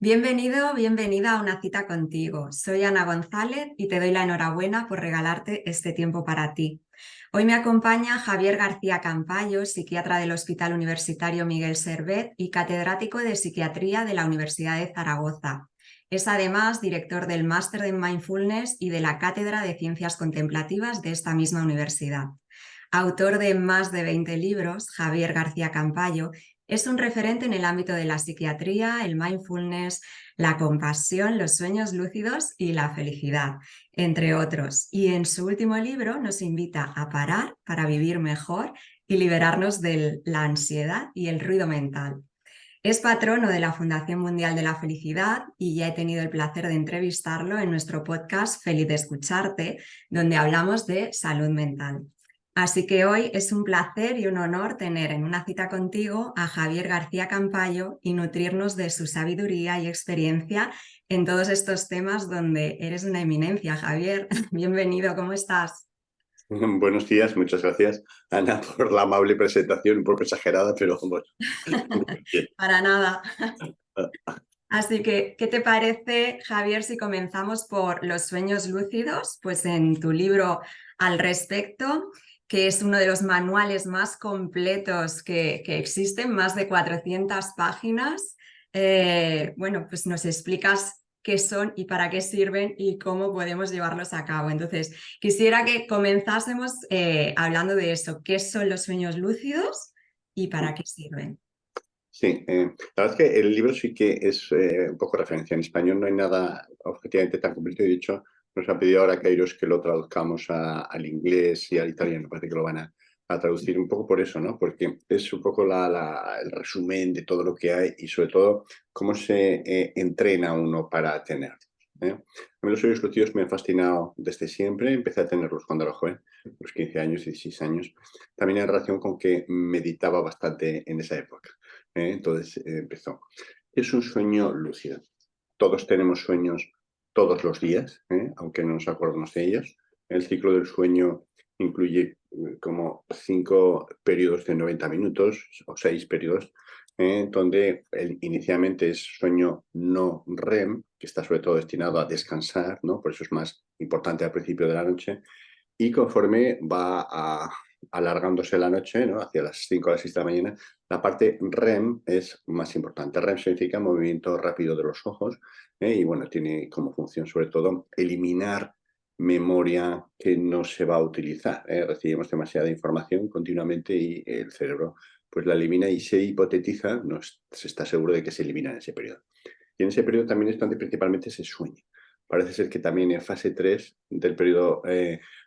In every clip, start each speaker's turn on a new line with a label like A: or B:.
A: Bienvenido, bienvenida a una cita contigo. Soy Ana González y te doy la enhorabuena por regalarte este tiempo para ti. Hoy me acompaña Javier García Campayo, psiquiatra del Hospital Universitario Miguel Servet y catedrático de Psiquiatría de la Universidad de Zaragoza. Es además director del Máster de Mindfulness y de la Cátedra de Ciencias Contemplativas de esta misma universidad. Autor de más de 20 libros, Javier García Campayo es un referente en el ámbito de la psiquiatría, el mindfulness, la compasión, los sueños lúcidos y la felicidad, entre otros. Y en su último libro nos invita a parar para vivir mejor y liberarnos de la ansiedad y el ruido mental. Es patrono de la Fundación Mundial de la Felicidad y ya he tenido el placer de entrevistarlo en nuestro podcast Feliz de Escucharte, donde hablamos de salud mental. Así que hoy es un placer y un honor tener en una cita contigo a Javier García Campayo y nutrirnos de su sabiduría y experiencia en todos estos temas donde eres una eminencia, Javier. Bienvenido, ¿cómo estás?
B: Buenos días, muchas gracias, Ana, por la amable presentación, un poco exagerada, pero bueno. Bien.
A: Para nada. Así que, ¿qué te parece, Javier, si comenzamos por los sueños lúcidos? Pues en tu libro al respecto, que es uno de los manuales más completos que existen, más de 400 páginas, bueno, pues nos explicas qué son y para qué sirven y cómo podemos llevarlos a cabo. Entonces, quisiera que comenzásemos hablando de eso, qué son los sueños lúcidos y para qué sirven.
B: Sí, la verdad es que el libro sí que es un poco referencia. En español no hay nada objetivamente tan completo y de hecho nos ha pedido ahora Kairos que lo traduzcamos al inglés y al italiano. Parece que lo van a traducir un poco por eso, ¿no? Porque es un poco el resumen de todo lo que hay y sobre todo cómo se entrena uno para tener. A mí los sueños lúcidos me han fascinado desde siempre. Empecé a tenerlos cuando era joven, los 15 años, 16 años. También en relación con que meditaba bastante en esa época. Entonces empezó. Es un sueño lúcido. Todos tenemos sueños todos los días, aunque no nos acordemos de ellos. El ciclo del sueño incluye como 5 periodos de 90 minutos o 6 periodos, donde inicialmente es sueño no REM, que está sobre todo destinado a descansar, ¿no? Por eso es más importante al principio de la noche, y conforme alargándose la noche, ¿no? Hacia las 5 o las 6 de la mañana, la parte REM es más importante. REM significa movimiento rápido de los ojos, y bueno, tiene como función sobre todo eliminar memoria que no se va a utilizar. Recibimos demasiada información continuamente y el cerebro pues la elimina y se hipotetiza, no se está seguro de que se elimina en ese periodo. Y en ese periodo también es donde principalmente se sueña. Parece ser que también en fase 3 del periodo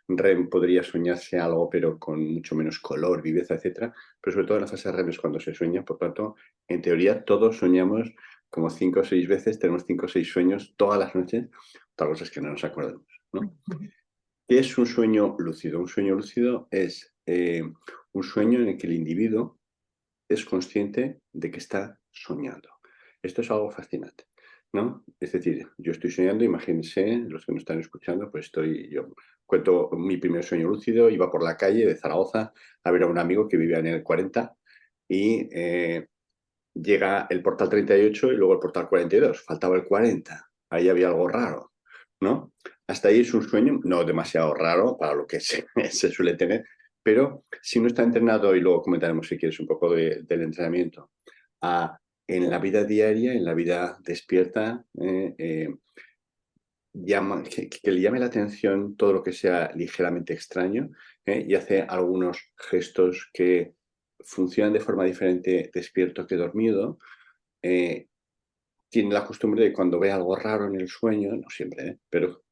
B: REM podría soñarse algo, pero con mucho menos color, viveza, etcétera. Pero sobre todo en la fase REM es cuando se sueña. Por tanto, en teoría todos soñamos como 5 o 6 veces, tenemos 5 o 6 sueños todas las noches. Otra cosa es que no nos acordemos, ¿no? ¿Qué es un sueño lúcido? Un sueño lúcido es un sueño en el que el individuo es consciente de que está soñando. Esto es algo fascinante, ¿no? Es decir, yo estoy soñando, imagínense, los que me están escuchando, pues yo cuento mi primer sueño lúcido, iba por la calle de Zaragoza a ver a un amigo que vivía en el 40 y llega el portal 38 y luego el portal 42, faltaba el 40, ahí había algo raro, ¿no? Hasta ahí es un sueño no demasiado raro para lo que se suele tener, pero si uno está entrenado, y luego comentaremos si quieres un poco del entrenamiento, en la vida diaria, en la vida despierta, que le llame la atención todo lo que sea ligeramente extraño, y hace algunos gestos que funcionan de forma diferente despierto que dormido. eh, Tiene la costumbre de cuando ve algo raro en el sueño, no siempre, pero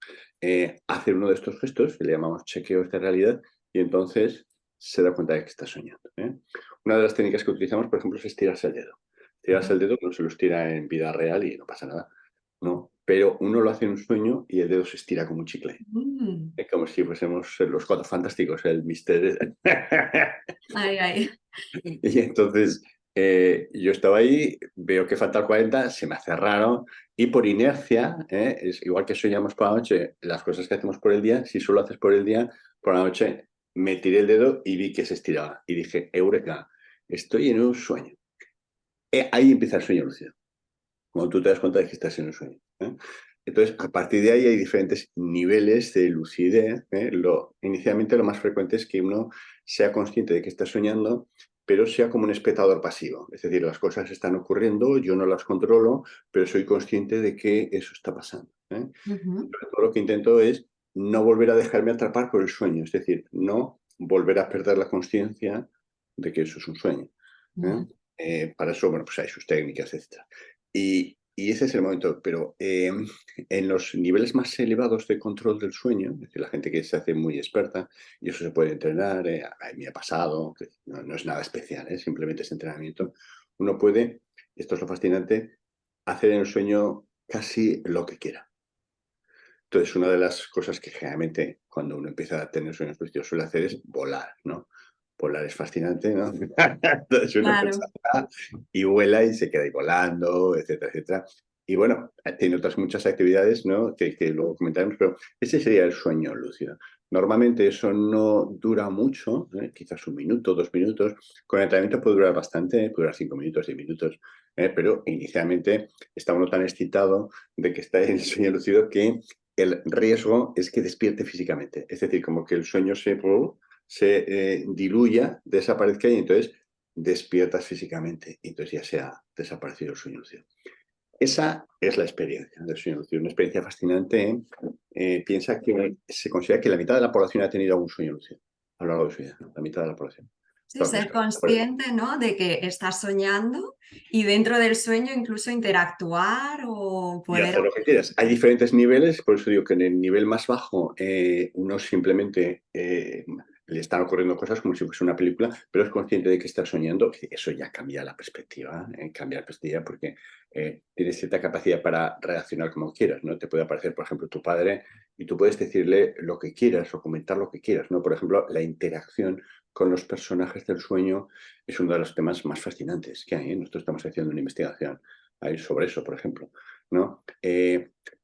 B: hace uno de estos gestos que le llamamos chequeos de realidad y entonces se da cuenta de que está soñando. Una de las técnicas que utilizamos, por ejemplo, es estirarse el dedo. Estirarse el dedo, no se lo estira en vida real y no pasa nada, ¿no? Pero uno lo hace en un sueño y el dedo se estira como un chicle.
A: Mm.
B: Es como si fuésemos los Cuatro Fantásticos, el mister.
A: Ay, ay.
B: Y entonces yo estaba ahí, veo que falta el 40, se me hace raro y por inercia, es igual que soñamos por la noche, las cosas que hacemos por el día, si solo haces por el día, por la noche me tiré el dedo y vi que se estiraba. Y dije, eureka, estoy en un sueño. Ahí empieza el sueño lúcido. cuando tú te das cuenta de que estás en un sueño. Entonces, a partir de ahí hay diferentes niveles de lucidez. Inicialmente lo más frecuente es que uno sea consciente de que está soñando, pero sea como un espectador pasivo. Es decir, las cosas están ocurriendo, yo no las controlo, pero soy consciente de que eso está pasando.
A: Ujú,
B: Todo lo que intento es no volver a dejarme atrapar por el sueño, es decir, no volver a perder la conciencia de que eso es un sueño. ¿eh?
A: ujú,
B: Para eso, bueno, pues hay sus técnicas, etc. Y ese es el momento, pero en los niveles más elevados de control del sueño, es decir, la gente que se hace muy experta, y eso se puede entrenar, a mí me ha pasado, que no es nada especial, simplemente es entrenamiento, uno puede, esto es lo fascinante, hacer en el sueño casi lo que quiera. Entonces, una de las cosas que generalmente cuando uno empieza a tener sueños lúcidos suele hacer es volar, ¿no? Volar es fascinante, ¿no? Entonces uno
A: claro.
B: empieza y vuela y se queda ahí volando, etcétera, etcétera. Y bueno, tiene otras muchas actividades, ¿no? Que luego comentaremos, pero ese sería el sueño lúcido. Normalmente eso no dura mucho, quizás 1 minuto, 2 minutos. Con el entrenamiento puede durar bastante, puede durar 5 minutos, 10 minutos, pero inicialmente está uno tan excitado de que está en el sueño lúcido que el riesgo es que despierte físicamente. Es decir, como que el sueño se diluya, desaparezca y entonces despiertas físicamente. Y entonces ya se ha desaparecido el sueño lúcido. Esa es la experiencia del sueño lúcido, una experiencia fascinante. Piensa que se considera que la mitad de la población ha tenido algún sueño lúcido a lo largo de su vida, ¿no? La mitad de la población.
A: Sí,
B: Claro,
A: ser consciente, ¿no? De que estás soñando y dentro del sueño incluso interactuar o
B: y
A: poder...
B: hacer lo que quieras. Hay diferentes niveles, por eso digo que en el nivel más bajo uno simplemente le están ocurriendo cosas como si fuese una película, pero es consciente de que está soñando. Eso ya cambia la perspectiva, cambia la perspectiva porque tienes cierta capacidad para reaccionar como quieras, ¿no? Te puede aparecer, por ejemplo, tu padre y tú puedes decirle lo que quieras o comentar lo que quieras, ¿no? Por ejemplo, la interacción con los personajes del sueño es uno de los temas más fascinantes que hay. Nosotros estamos haciendo una investigación ahí sobre eso, por ejemplo, ¿no?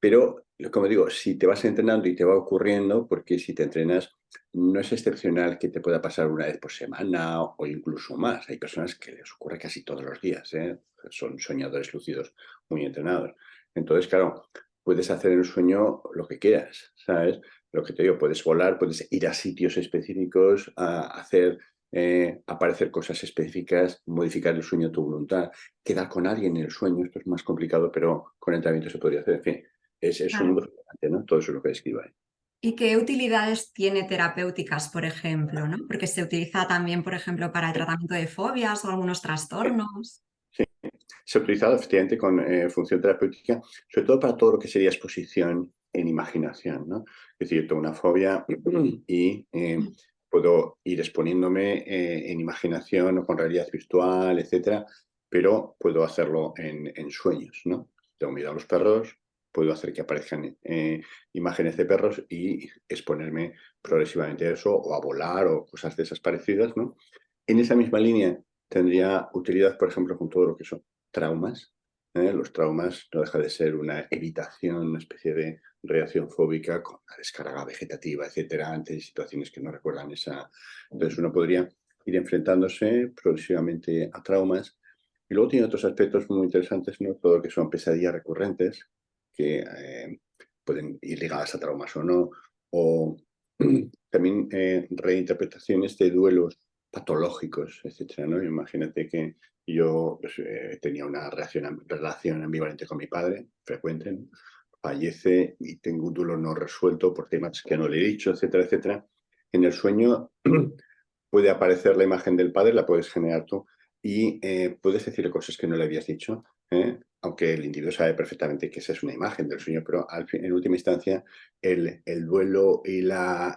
B: Pero, como digo, si te vas entrenando y te va ocurriendo, porque si te entrenas, no es excepcional que te pueda pasar una vez por semana o incluso más. Hay personas que les ocurre casi todos los días, ¿eh? Son soñadores lúcidos muy entrenados. Entonces, claro, puedes hacer en el sueño lo que quieras, ¿sabes? Lo que te digo, puedes volar, puedes ir a sitios específicos, a hacer aparecer cosas específicas, modificar el sueño a tu voluntad, quedar con alguien en el sueño, esto es más complicado, pero con entrenamiento se podría hacer. En fin, es un
A: Claro.
B: mundo fascinante, ¿no? Todo eso es lo que describo ahí.
A: ¿Y qué utilidades tiene terapéuticas, por ejemplo, ¿no? Porque se utiliza también, por ejemplo, para el tratamiento de fobias o algunos trastornos.
B: Sí, se ha utilizado efectivamente con función terapéutica, sobre todo para todo lo que sería exposición en imaginación, ¿no? Es decir, yo tengo una fobia y puedo ir exponiéndome en imaginación o con realidad virtual, etcétera, pero puedo hacerlo en sueños, ¿no? Tengo miedo a los perros, puedo hacer que aparezcan imágenes de perros y exponerme progresivamente a eso, o a volar o cosas de esas parecidas, ¿no? En esa misma línea tendría utilidad, por ejemplo, con todo lo que son traumas. Los traumas no deja de ser una evitación, una especie de reacción fóbica con la descarga vegetativa, etcétera, ante situaciones que no recuerdan esa. Entonces uno podría ir enfrentándose progresivamente a traumas. Y luego tiene otros aspectos muy interesantes, ¿no? Todo lo que son pesadillas recurrentes, que pueden ir ligadas a traumas o no, o también reinterpretaciones de duelos patológicos, etcétera, ¿no? Imagínate que yo pues, tenía una relación ambivalente con mi padre, frecuente, ¿no? Fallece y tengo un dolor no resuelto por temas que no le he dicho, etcétera, etcétera. En el sueño puede aparecer la imagen del padre, la puedes generar tú, y puedes decirle cosas que no le habías dicho, aunque el individuo sabe perfectamente que esa es una imagen del sueño, pero en última instancia el duelo y la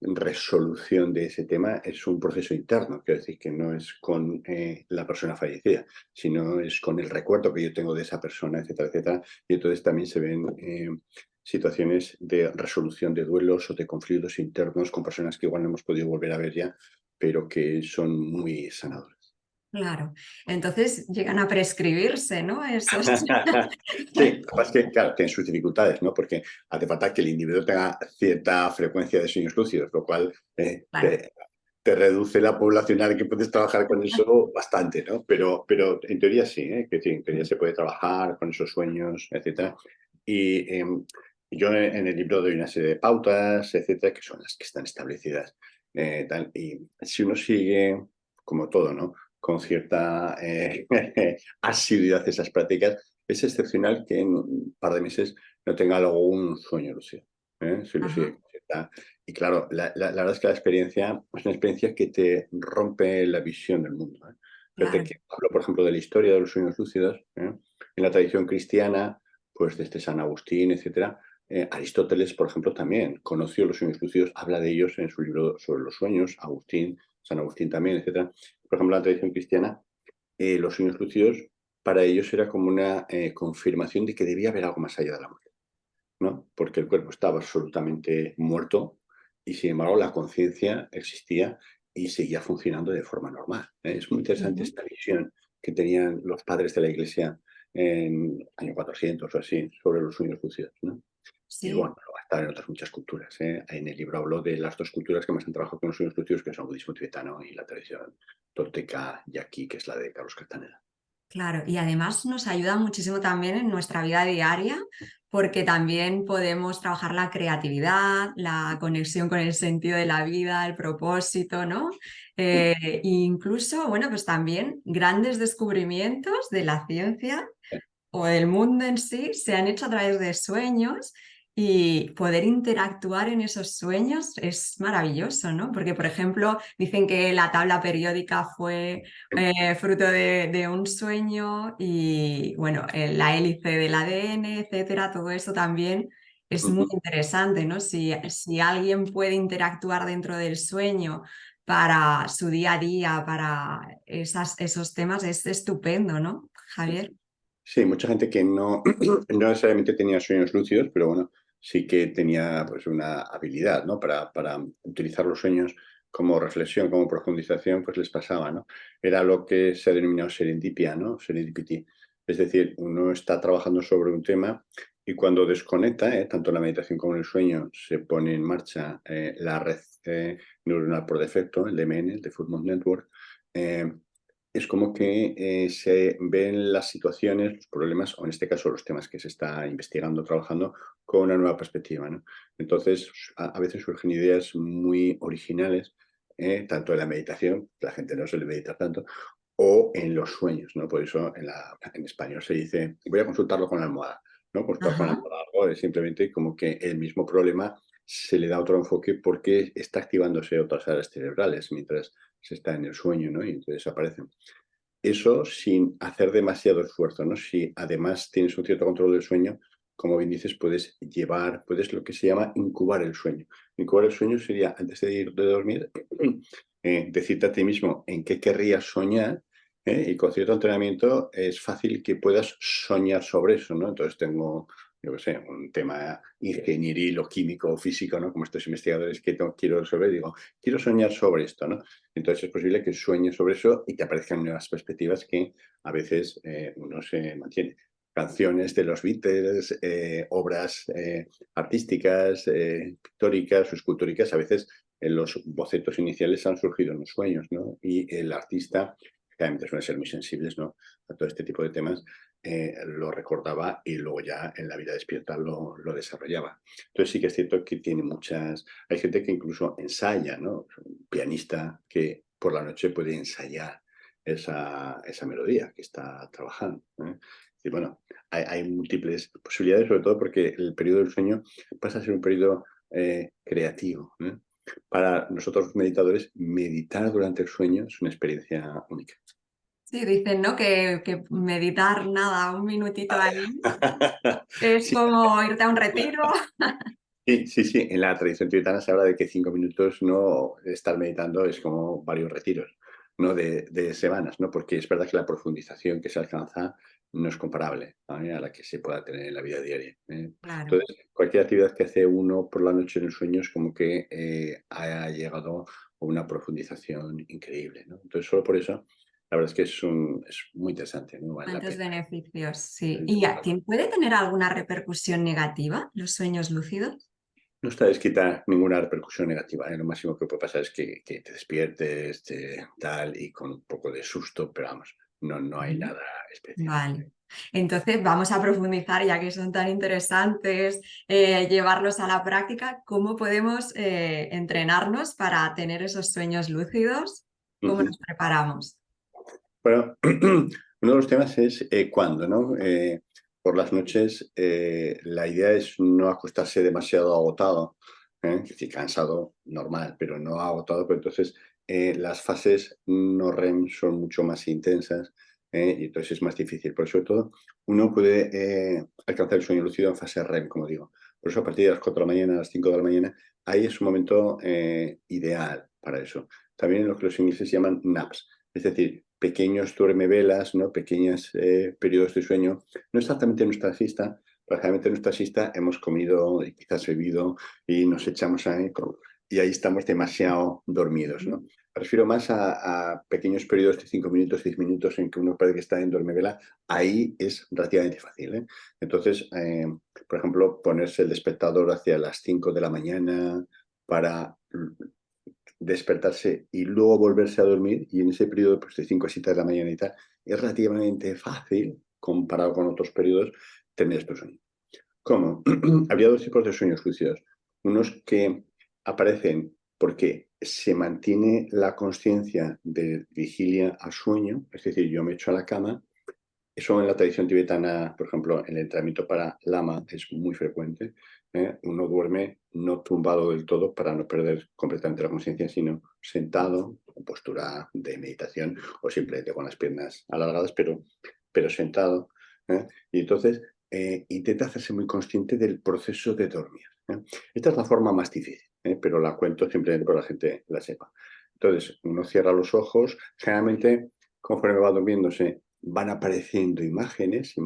B: resolución de ese tema es un proceso interno, quiero decir que no es con la persona fallecida, sino es con el recuerdo que yo tengo de esa persona, etcétera, etcétera, y entonces también se ven situaciones de resolución de duelos o de conflictos internos con personas que igual no hemos podido volver a ver ya, pero que son muy sanadoras.
A: Claro. Entonces llegan a prescribirse, ¿no? Esos.
B: Sí, lo que pasa es que, claro, tiene sus dificultades, ¿no? Porque hace falta que el individuo tenga cierta frecuencia de sueños lúcidos, lo cual
A: Claro.
B: te reduce la poblacional que puedes trabajar con eso bastante, ¿no? Pero en teoría sí, ¿eh? Que sí, en teoría se puede trabajar con esos sueños, etcétera. Y yo en el libro doy una serie de pautas, etcétera, que son las que están establecidas. Tal. Y si uno sigue, como todo, ¿no? Con cierta asiduidad esas prácticas, es excepcional que en un par de meses no tenga algún sueño lúcido. Si lo sigue
A: Ajá,
B: con cierta. Y claro, la verdad es que la experiencia es una experiencia que te rompe la visión del mundo. Fíjate
A: claro.
B: que hablo, por ejemplo, de la historia de los sueños lúcidos. En la tradición cristiana, pues desde San Agustín, etcétera, Aristóteles, por ejemplo, también conoció los sueños lúcidos, habla de ellos en su libro sobre los sueños, Agustín, San Agustín también, etcétera. Por ejemplo, en la tradición cristiana, los sueños lúcidos para ellos era como una confirmación de que debía haber algo más allá de la muerte, ¿no? Porque el cuerpo estaba absolutamente muerto y, sin embargo, la conciencia existía y seguía funcionando de forma normal, ¿eh? Es muy interesante
A: Ujú.
B: esta visión que tenían los padres de la Iglesia en año 400 o así sobre los sueños lúcidos, ¿no? Y
A: Sí.
B: bueno, va a estar en otras muchas culturas, ¿eh? En el libro hablo de las dos culturas que más han trabajado con los sueños lúcidos, que son el budismo tibetano y la tradición tolteca yaqui, que es la de Carlos Castaneda.
A: Claro, y además nos ayuda muchísimo también en nuestra vida diaria porque también podemos trabajar la creatividad, la conexión con el sentido de la vida, el propósito, ¿no? E incluso, bueno, pues también grandes descubrimientos de la ciencia o del mundo en sí se han hecho a través de sueños y poder interactuar en esos sueños es maravilloso, ¿no? Porque, por ejemplo, dicen que la tabla periódica fue fruto de un sueño y, bueno, la hélice del ADN, etcétera, todo eso también es muy interesante, ¿no? Si alguien puede interactuar dentro del sueño para su día a día, para esos temas, es estupendo, ¿no, Javier?
B: Sí, mucha gente que no, no necesariamente tenía sueños lúcidos, pero bueno, sí que tenía pues una habilidad, ¿no? Para utilizar los sueños como reflexión, como profundización, pues les pasaba, ¿no? Era lo que se ha denominado serendipia, ¿no? Serendipity. Es decir, uno está trabajando sobre un tema y cuando desconecta, tanto en la meditación como en el sueño, se pone en marcha la red neuronal por defecto, el DMN, el Default Network. eh, es como que se ven las situaciones, los problemas, o en este caso los temas que se está investigando, trabajando, con una nueva perspectiva, ¿no? Entonces, a veces surgen ideas muy originales, tanto en la meditación, la gente no suele meditar tanto, o en los sueños, ¿no? Por eso en español se dice, voy a consultarlo con la almohada, ¿no? Consultar con la
A: Ajá.
B: almohada algo es simplemente como que el mismo problema se le da otro enfoque porque está activándose otras áreas cerebrales mientras se está en el sueño, ¿no? Y entonces aparecen. Eso sin hacer demasiado esfuerzo, ¿no? Si además tienes un cierto control del sueño, como bien dices, puedes lo que se llama incubar el sueño. Incubar el sueño sería, antes de ir de dormir, decirte a ti mismo en qué querrías soñar, y con cierto entrenamiento es fácil que puedas soñar sobre eso, ¿no? Entonces tengo, yo qué sé, un tema ingenieril o químico o físico, ¿no? Como estos investigadores que quiero resolver, digo, quiero soñar sobre esto, ¿no? Entonces es posible que sueñes sobre eso y te aparezcan nuevas perspectivas que a veces uno se mantiene. Canciones de los Beatles, obras artísticas, pictóricas o escultóricas, a veces en los bocetos iniciales han surgido en los sueños, ¿no? Y el artista, claramente suelen ser muy sensibles, ¿no? A todo este tipo de temas, lo recordaba y luego ya en la vida despierta lo desarrollaba. Entonces sí que es cierto que tiene muchas. Hay gente que incluso ensaya, ¿no? Un pianista que por la noche puede ensayar esa melodía que está trabajando, ¿eh? Y bueno, hay múltiples posibilidades, sobre todo porque el periodo del sueño pasa a ser un periodo creativo, ¿eh? Para nosotros los meditadores, meditar durante el sueño es una experiencia única.
A: Sí, dicen, ¿no? Que meditar nada, un minutito ahí, es
B: Sí,
A: como irte a un retiro.
B: sí, sí, sí. En la tradición tibetana se habla de que 5 minutos no estar meditando es como varios retiros, ¿no? De semanas, ¿no? Porque es verdad que la profundización que se alcanza no es comparable, ¿vale? A la que se pueda tener en la vida diaria, ¿eh?
A: Claro.
B: Entonces, cualquier actividad que hace uno por la noche en el sueño es como que ha llegado a una profundización increíble, ¿no? Entonces, solo por eso, la verdad es que es muy interesante, ¿no? Vale la
A: ¿Cuántos
B: pena.
A: beneficios? Sí. ¿Y puede tener alguna repercusión negativa los sueños lúcidos?
B: No está descrita ninguna repercusión negativa, ¿eh? Lo máximo que puede pasar es que te despiertes, tal, y con un poco de susto, pero vamos, no hay
A: Ujú.
B: nada especial.
A: Vale. Entonces vamos a profundizar, ya que son tan interesantes, llevarlos a la práctica. ¿Cómo podemos entrenarnos para tener esos sueños lúcidos? ¿Cómo
B: Ujú.
A: nos preparamos?
B: Bueno, uno de los temas es cuándo, ¿no? Por las noches la idea es no acostarse demasiado agotado, es decir, cansado, normal, pero no agotado, pero entonces las fases no REM son mucho más intensas, y entonces es más difícil. Pero sobre todo, uno puede alcanzar el sueño lúcido en fase REM, como digo. Por eso a partir de las 4 de la mañana, a las 5 de la mañana, ahí es un momento ideal para eso. También lo que los ingleses llaman naps, es decir, pequeños duermevelas, ¿no? Pequeños periodos de sueño, no exactamente nuestra siesta, pero generalmente en nuestra siesta hemos comido y quizás bebido y nos echamos ahí y ahí estamos demasiado dormidos, ¿no? Me refiero más a pequeños periodos de 5 minutos, 10 minutos en que uno parece que está en dormevela, ahí es relativamente fácil, ¿eh? Entonces, por ejemplo, ponerse el despertador hacia las 5 de la mañana para despertarse y luego volverse a dormir, y en ese periodo pues, de 5 a 7 de la mañana y tal, es relativamente fácil, comparado con otros periodos, tener estos sueños. ¿Cómo? Habría dos tipos de sueños lúcidos. Unos que aparecen porque se mantiene la consciencia de vigilia a sueño, es decir, yo me echo a la cama. Eso en la tradición tibetana, por ejemplo, en el entrenamiento para lama es muy frecuente, ¿eh? Uno duerme no tumbado del todo para no perder completamente la conciencia, sino sentado, en postura de meditación o simplemente con las piernas alargadas, pero sentado, ¿eh? Y entonces intenta hacerse muy consciente del proceso de dormir, ¿eh? Esta es la forma más difícil, pero la cuento simplemente para que la gente la sepa. Entonces, uno cierra los ojos, generalmente conforme va durmiéndose van apareciendo imágenes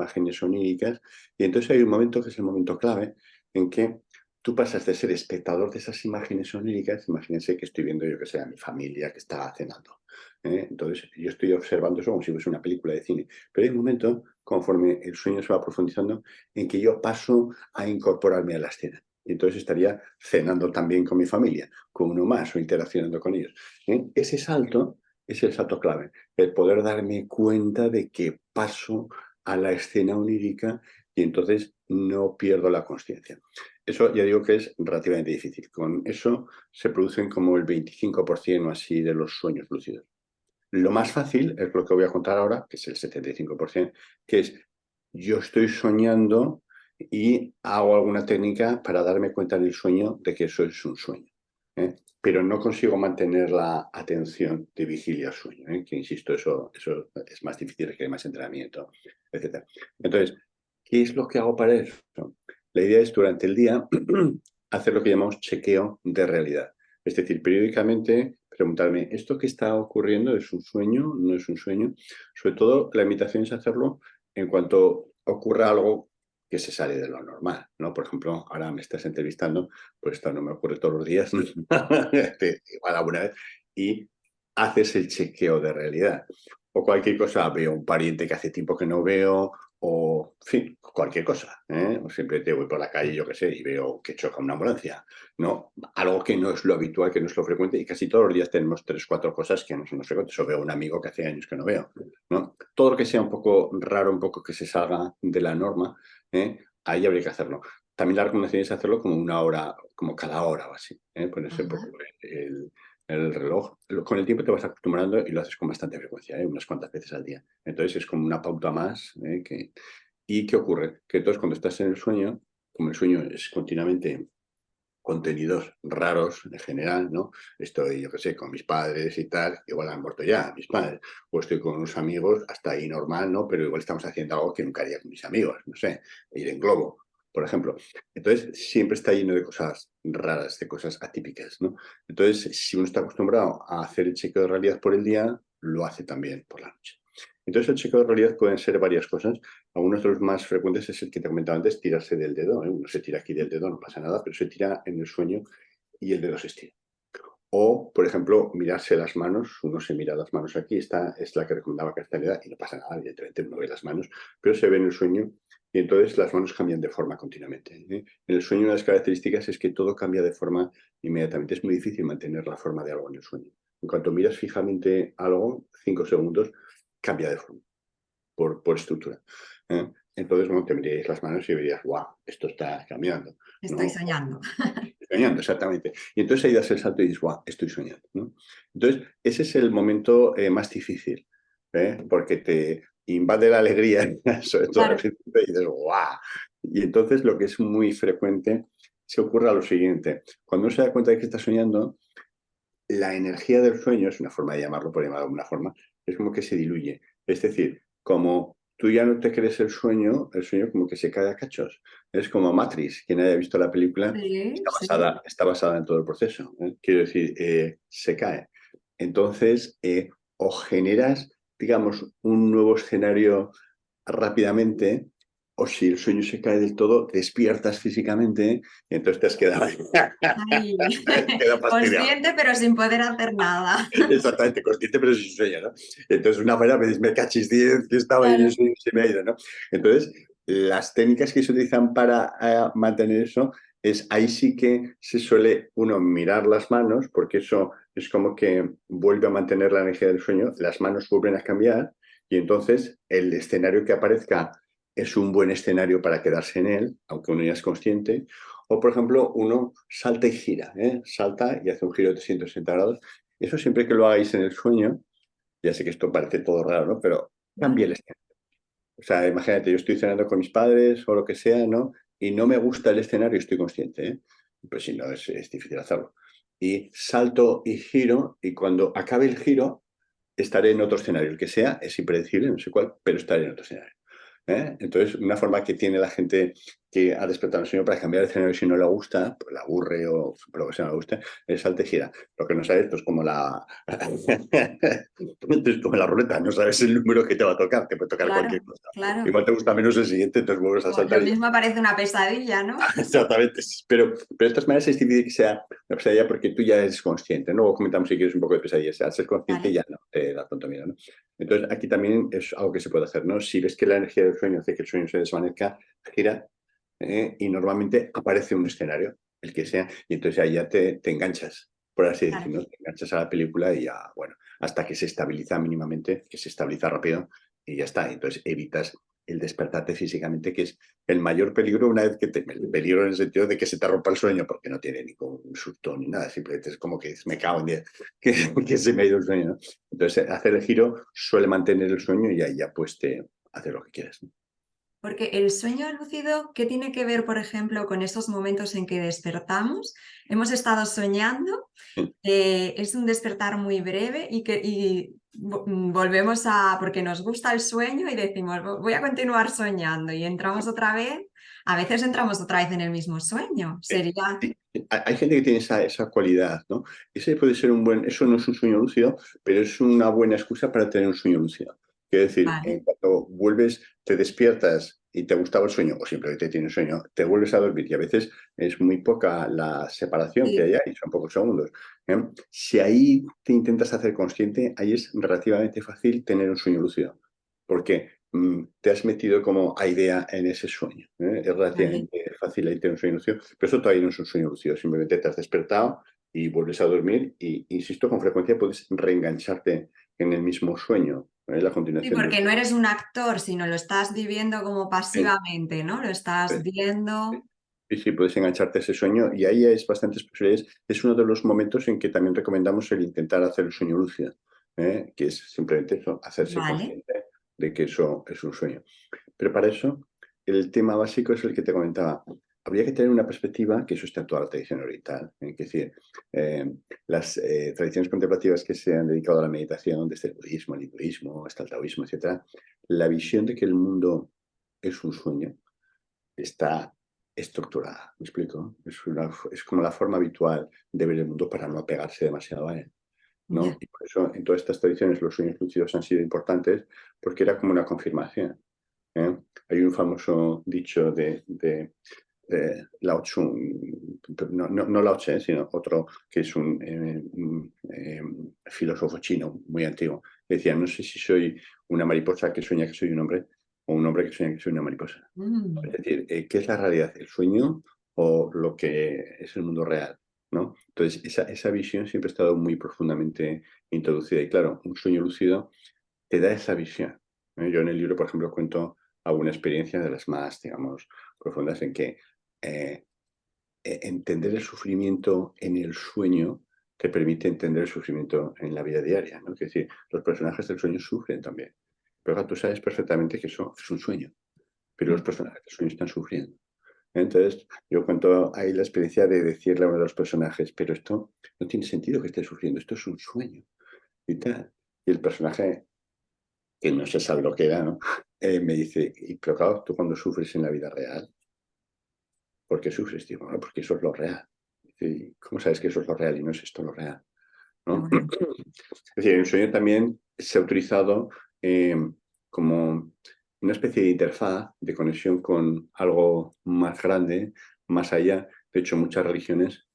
B: oníricas, y entonces hay un momento que es el momento clave en que tú pasas de ser espectador de esas imágenes oníricas, imagínense que estoy viendo, yo que sé, a mi familia que está cenando, ¿eh? Entonces yo estoy observando eso como si fuese una película de cine, pero hay un momento, conforme el sueño se va profundizando, en que yo paso a incorporarme a la escena. Y entonces estaría cenando también con mi familia, con uno más o interaccionando con ellos, ¿eh? Ese salto es el salto clave, el poder darme cuenta de que paso a la escena onírica y entonces no pierdo la consciencia. Eso ya digo que es relativamente difícil. Con eso se producen como el 25% o así de los sueños lúcidos. Lo más fácil es lo que voy a contar ahora, que es el 75%, que es yo estoy soñando y hago alguna técnica para darme cuenta en el sueño de que eso es un sueño, ¿eh? Pero no consigo mantener la atención de vigilia al sueño, ¿eh? Que insisto, eso es más difícil, requiere más entrenamiento, etc. Entonces, ¿qué es lo que hago para eso? La idea es durante el día hacer lo que llamamos chequeo de realidad. Es decir, periódicamente preguntarme, ¿esto que está ocurriendo es un sueño? ¿No es un sueño? Sobre todo, la invitación es hacerlo en cuanto ocurra algo que se sale de lo normal, ¿no? Por ejemplo, ahora me estás entrevistando, pues esto no me ocurre todos los días, igual alguna vez, y haces el chequeo de realidad. O cualquier cosa, veo un pariente que hace tiempo que no veo, o, en fin, cualquier cosa, ¿eh? O simplemente voy por la calle, yo qué sé, y veo que choca una ambulancia, ¿no? Algo que no es lo habitual, que no es lo frecuente, y casi todos los días tenemos 3, 4 cosas que no son los frecuentes. O veo un amigo que hace años que no veo, ¿no? Todo lo que sea un poco raro, un poco que se salga de la norma, ahí habría que hacerlo. También la recomendación es hacerlo como una hora, como cada hora o así, ponerse un poco
A: Ajá.
B: el reloj. Con el tiempo te vas acostumbrando y lo haces con bastante frecuencia, unas cuantas veces al día. Entonces es como una pauta más. ¿Y qué ocurre? Que entonces cuando estás en el sueño, como el sueño es continuamente contenidos raros en general, ¿no? Estoy, yo qué sé, con mis padres y tal, igual han muerto ya mis padres, o estoy con unos amigos, hasta ahí normal, ¿no? Pero igual estamos haciendo algo que nunca haría con mis amigos, no sé, ir en globo, por ejemplo. Entonces, siempre está lleno de cosas raras, de cosas atípicas, ¿no? Entonces, si uno está acostumbrado a hacer el chequeo de realidad por el día, lo hace también por la noche. Entonces, el chequeo de realidad pueden ser varias cosas. Algunos de los más frecuentes es el que te comentaba antes, tirarse del dedo, ¿eh? Uno se tira aquí del dedo, no pasa nada, pero se tira en el sueño y el dedo se estira. O, por ejemplo, mirarse las manos. Uno se mira las manos aquí, esta es la que recomendaba Castaneda, y no pasa nada, evidentemente uno ve las manos, pero se ve en el sueño y entonces las manos cambian de forma continuamente. En el sueño una de las características es que todo cambia de forma inmediatamente. Es muy difícil mantener la forma de algo en el sueño. En cuanto miras fijamente algo, 5 segundos, cambia de forma, por estructura. Entonces, bueno, te mirarías las manos y verías, wow, esto está cambiando,
A: Estoy
B: ¿no?
A: soñando.
B: Soñando, exactamente. Y entonces ahí das el salto y dices, wow, estoy soñando, ¿no? Entonces, ese es el momento más difícil, porque te invade la alegría, sobre todo al
A: Claro.
B: principio, y dices, wow. Y entonces lo que es muy frecuente se ocurre lo siguiente. Cuando uno se da cuenta de que está soñando, la energía del sueño, es una forma de llamarlo, por llamarlo de alguna forma, es como que se diluye. Es decir, como tú ya no te crees el sueño como que se cae a cachos. Es como Matrix, quien haya visto la película,
A: Sí, sí.
B: está basada en todo el proceso. Quiero decir, se cae. Entonces, o generas, digamos, un nuevo escenario rápidamente, o si el sueño se cae del todo, despiertas físicamente y entonces te has quedado,
A: Ay,
B: queda fastidiado.
A: consciente pero sin poder hacer nada.
B: Exactamente, consciente pero sin sueño, ¿no? Entonces una manera me dice, me cachis 10, que estaba ahí,
A: Claro.
B: se me ha ido, ¿no? Entonces, las técnicas que se utilizan para mantener eso es, ahí sí que se suele uno mirar las manos, porque eso es como que vuelve a mantener la energía del sueño, las manos vuelven a cambiar y entonces el escenario que aparezca es un buen escenario para quedarse en él, aunque uno ya es consciente. O, por ejemplo, uno salta y gira, salta y hace un giro de 360 grados. Eso siempre que lo hagáis en el sueño, ya sé que esto parece todo raro, ¿no? Pero cambia el escenario. O sea, imagínate, yo estoy cenando con mis padres o lo que sea, ¿no? Y no me gusta el escenario, estoy consciente, ¿eh? Pues si no, es difícil hacerlo. Y salto y giro, y cuando acabe el giro, estaré en otro escenario. El que sea es impredecible, no sé cuál, pero estaré en otro escenario. Entonces, una forma que tiene la gente que ha despertado el sueño para cambiar el escenario si no le gusta, pues le aburre o por lo que sea no le gusta, es salta y gira. Lo que no sabes, pues como es como la ruleta, no sabes el número que te va a tocar, te puede tocar cualquier
A: Claro,
B: cosa.
A: claro.
B: Igual te gusta menos el siguiente, entonces vuelves a
A: Lo
B: saltar y
A: mismo parece una pesadilla, ¿no?
B: exactamente. Pero de todas maneras es difícil que sea una pesadilla porque tú ya eres consciente. ¿No? Luego comentamos si quieres un poco de pesadilla. O sea, al ser consciente
A: Vale.
B: ya no te da tanto miedo, ¿no? Entonces aquí también es algo que se puede hacer, ¿no? Si ves que la energía del sueño hace que el sueño se desvanezca, gira y normalmente aparece un escenario, el que sea, y entonces ahí ya te enganchas, por así
A: Claro.
B: decirlo. Te enganchas a la película y ya, bueno, hasta que se estabiliza mínimamente, que se estabiliza rápido y ya está. Entonces evitas el despertarte físicamente, que es el mayor peligro una vez que el peligro en el sentido de que se te rompa el sueño, porque no tiene ningún susto ni nada, simplemente es como que me cago en 10, que se me ha ido el sueño, ¿no? Entonces, hacer el giro suele mantener el sueño y ahí ya pues te haces lo que quieras, ¿no?
A: Porque el sueño lúcido, ¿qué tiene que ver, por ejemplo, con esos momentos en que despertamos? Hemos estado soñando, es un despertar muy breve volvemos porque nos gusta el sueño y decimos, voy a continuar soñando y entramos otra vez, a veces entramos otra vez en el mismo sueño. Sería,
B: Sí, hay gente que tiene esa cualidad, ¿no? Ese puede ser eso no es un sueño lúcido, pero es una buena excusa para tener un sueño lúcido. Quiero decir, en
A: vale,
B: cuanto vuelves, te despiertas y te gustaba el sueño, o simplemente tienes sueño, te vuelves a dormir y a veces es muy poca la separación que hay
A: sí,
B: ahí, son pocos segundos. ¿eh? Si ahí te intentas hacer consciente, ahí es relativamente fácil tener un sueño lúcido. Porque te has metido como a idea en ese sueño. Es
A: vale.
B: relativamente fácil ahí tener un sueño lúcido, pero eso todavía no es un sueño lúcido, simplemente te has despertado y vuelves a dormir y, insisto, con frecuencia puedes reengancharte en el mismo sueño, la
A: Sí,
B: continuación del
A: porque no
B: sueño.
A: eres un actor, sino lo estás viviendo como
B: Sí,
A: pasivamente, ¿no? Lo estás
B: sí,
A: viendo.
B: sí, sí, puedes engancharte a ese sueño y ahí hay bastantes posibilidades. Es uno de los momentos en que también recomendamos el intentar hacer el sueño lúcido, que es simplemente eso, hacerse
A: Vale.
B: consciente de que eso es un sueño. Pero para eso, el tema básico es el que te comentaba. Habría que tener una perspectiva, que eso está en toda la tradición oriental. Es decir, eh, las tradiciones contemplativas que se han dedicado a la meditación, desde el budismo, el hinduismo, hasta el taoísmo, etcétera, la visión de que el mundo es un sueño está estructurada. ¿Me explico? Es como la forma habitual de ver el mundo para no apegarse demasiado a él. ¿No?
A: Ya.
B: Y por eso en todas estas tradiciones los sueños lúcidos han sido importantes porque era como una confirmación. ¿eh? Hay un famoso dicho de Lao Tzu, no Lao Tse, sino otro que es un filósofo chino muy antiguo, que decía, no sé si soy una mariposa que sueña que soy un hombre, o un hombre que sueña que soy una mariposa. Es
A: Mm,
B: decir, ¿qué es la realidad? ¿El sueño o lo que es el mundo real? ¿No? Entonces, esa visión siempre ha estado muy profundamente introducida. Y claro, un sueño lúcido te da esa visión. Yo en el libro, por ejemplo, cuento alguna experiencia de las más, digamos, profundas en que eh, entender el sufrimiento en el sueño te permite entender el sufrimiento en la vida diaria, ¿no? Es decir, los personajes del sueño sufren también. Pero claro, tú sabes perfectamente que eso es un sueño, pero los
A: mm,
B: personajes del sueño están sufriendo. Entonces, yo cuento ahí la experiencia de decirle a uno de los personajes, pero esto no tiene sentido que esté sufriendo, esto es un sueño y tal. Y el personaje, que no se sabe lo que era, ¿no? Me dice, pero claro, tú cuando sufres en la vida real, ¿por qué sufres? Digo, "No, porque eso es lo real". Dice, "¿Y cómo sabes que eso es lo real y no es esto lo real?".
A: qué
B: ¿No?
A: bueno.
B: Es decir, el sueño también se ha utilizado como una especie de interfaz de conexión con algo más grande, más allá. De hecho, muchas religiones,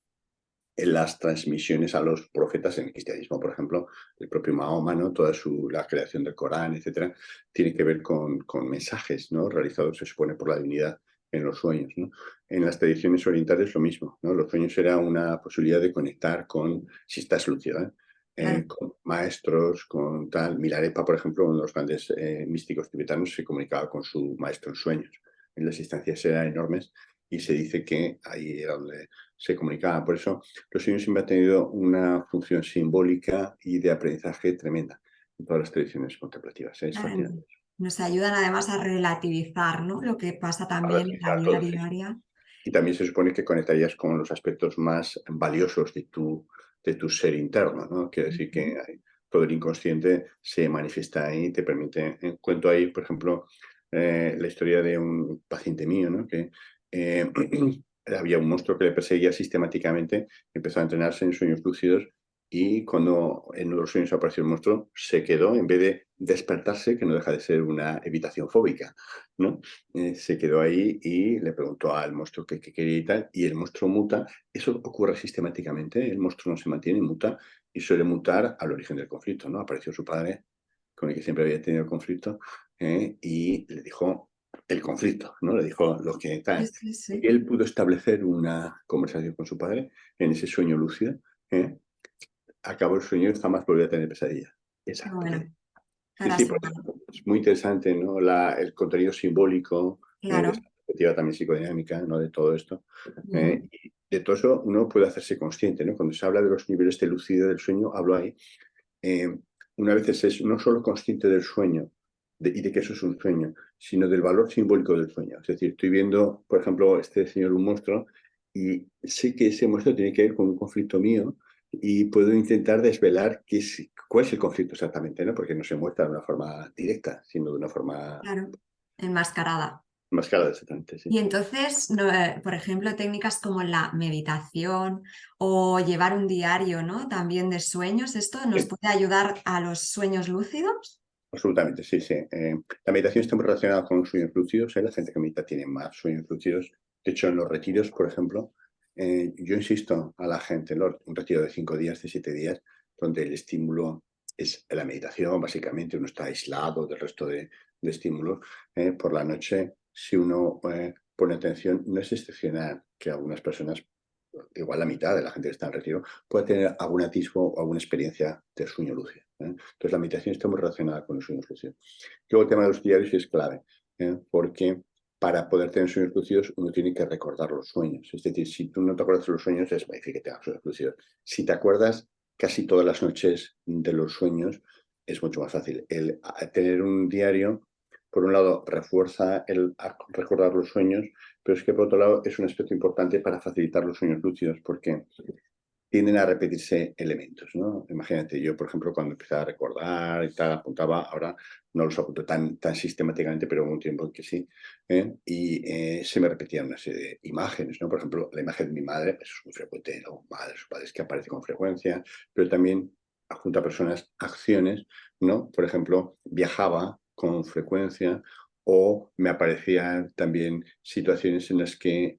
B: en las transmisiones a los profetas, en el cristianismo, por ejemplo, el propio Mahoma, ¿no? La creación del Corán, etcétera, tiene que ver con mensajes, ¿no? Realizados, se supone, por la divinidad en los sueños, ¿no? En las tradiciones orientales lo mismo, ¿no? Los sueños era una posibilidad de conectar con, si estás lúcido,
A: Claro.
B: con maestros, con tal. Milarepa, por ejemplo, uno de los grandes místicos tibetanos, se comunicaba con su maestro en sueños. En las distancias eran enormes y se dice que ahí era donde se comunicaba. Por eso los sueños siempre han tenido una función simbólica y de aprendizaje tremenda en todas las tradiciones contemplativas. Es
A: Claro,
B: fascinante.
A: nos ayudan además a relativizar, ¿no? Lo que pasa
B: A
A: también en la
B: relativizar
A: vida
B: todo, sí.
A: diaria.
B: Y también se supone que conectarías con los aspectos más valiosos de tu ser interno, ¿no? Quiere decir
A: Ujú.
B: que todo el inconsciente se manifiesta ahí y te permite. Cuento ahí, por ejemplo, la historia de un paciente mío, ¿no? Que eh, había un monstruo que le perseguía sistemáticamente, empezó a entrenarse en sueños lúcidos y cuando en uno de los sueños apareció el monstruo, se quedó, en vez de despertarse, que no deja de ser una evitación fóbica, ¿no? Se quedó ahí y le preguntó al monstruo qué quería y tal, y el monstruo muta. Eso ocurre sistemáticamente, el monstruo no se mantiene, muta, y suele mutar al origen del conflicto, ¿no? Apareció su padre, con el que siempre había tenido el conflicto, y le dijo el conflicto, ¿no? Le dijo lo que
A: Sí,
B: tal.
A: sí,
B: Y
A: sí.
B: él pudo establecer una conversación con su padre en ese sueño lúcido, ¿eh? Acabó el sueño y jamás volvió a tener pesadilla.
A: Qué
B: Exacto.
A: bueno.
B: Sí, sí, por
A: Carasima.
B: eso es muy interesante, ¿no? El contenido simbólico, de esta
A: Claro.
B: perspectiva también psicodinámica, ¿no? De todo esto.
A: Ujú.
B: Y de todo eso uno puede hacerse consciente, ¿no? Cuando se habla de los niveles de lucidez del sueño, hablo ahí. eh, una vez es no solo consciente del sueño y de que eso es un sueño, sino del valor simbólico del sueño. Es decir, estoy viendo, por ejemplo, este señor un monstruo y sé que ese monstruo tiene que ver con un conflicto mío y puedo intentar desvelar cuál es el conflicto exactamente, ¿no? Porque no se muestra de una forma directa, sino de una forma
A: Claro. Enmascarada.
B: más clara, exactamente, sí.
A: Y entonces, por ejemplo, técnicas como la meditación o llevar un diario, ¿no? También de sueños, ¿esto nos
B: Sí,
A: puede ayudar a los sueños lúcidos?
B: absolutamente, sí, sí. La meditación está muy relacionada con sueños lúcidos, ¿eh? La gente que medita tiene más sueños lúcidos. De hecho, en los retiros, por ejemplo, yo insisto a la gente, un retiro de 5 días, de 7 días, donde el estímulo es la meditación, básicamente, uno está aislado del resto de estímulos. Por la noche, si uno pone atención, no es excepcional que algunas personas, igual la mitad de la gente que está en retiro, pueda tener algún atisbo o alguna experiencia de sueño lúcido. Entonces, la meditación está muy relacionada con los sueños lúcidos. Luego, el tema de los diarios es clave, porque para poder tener sueños lúcidos uno tiene que recordar los sueños. Es decir, si tú no te acuerdas de los sueños, es difícil que tengas sueños lúcidos. Si te acuerdas casi todas las noches de los sueños, es mucho más fácil. Tener un diario, por un lado, refuerza el recordar los sueños, pero es que por otro lado es un aspecto importante para facilitar los sueños lúcidos, porque tienden a repetirse elementos, ¿no? Imagínate, yo, por ejemplo, cuando empecé a recordar y tal, apuntaba, ahora no los apunto tan sistemáticamente, pero hubo un tiempo en que sí, y se me repetían una serie de imágenes, ¿no? Por ejemplo, la imagen de mi madre, eso es muy frecuente, ¿no? Madres o padres que aparece con frecuencia, pero también junto a personas, acciones, ¿no? Por ejemplo, viajaba con frecuencia o me aparecían también situaciones en las que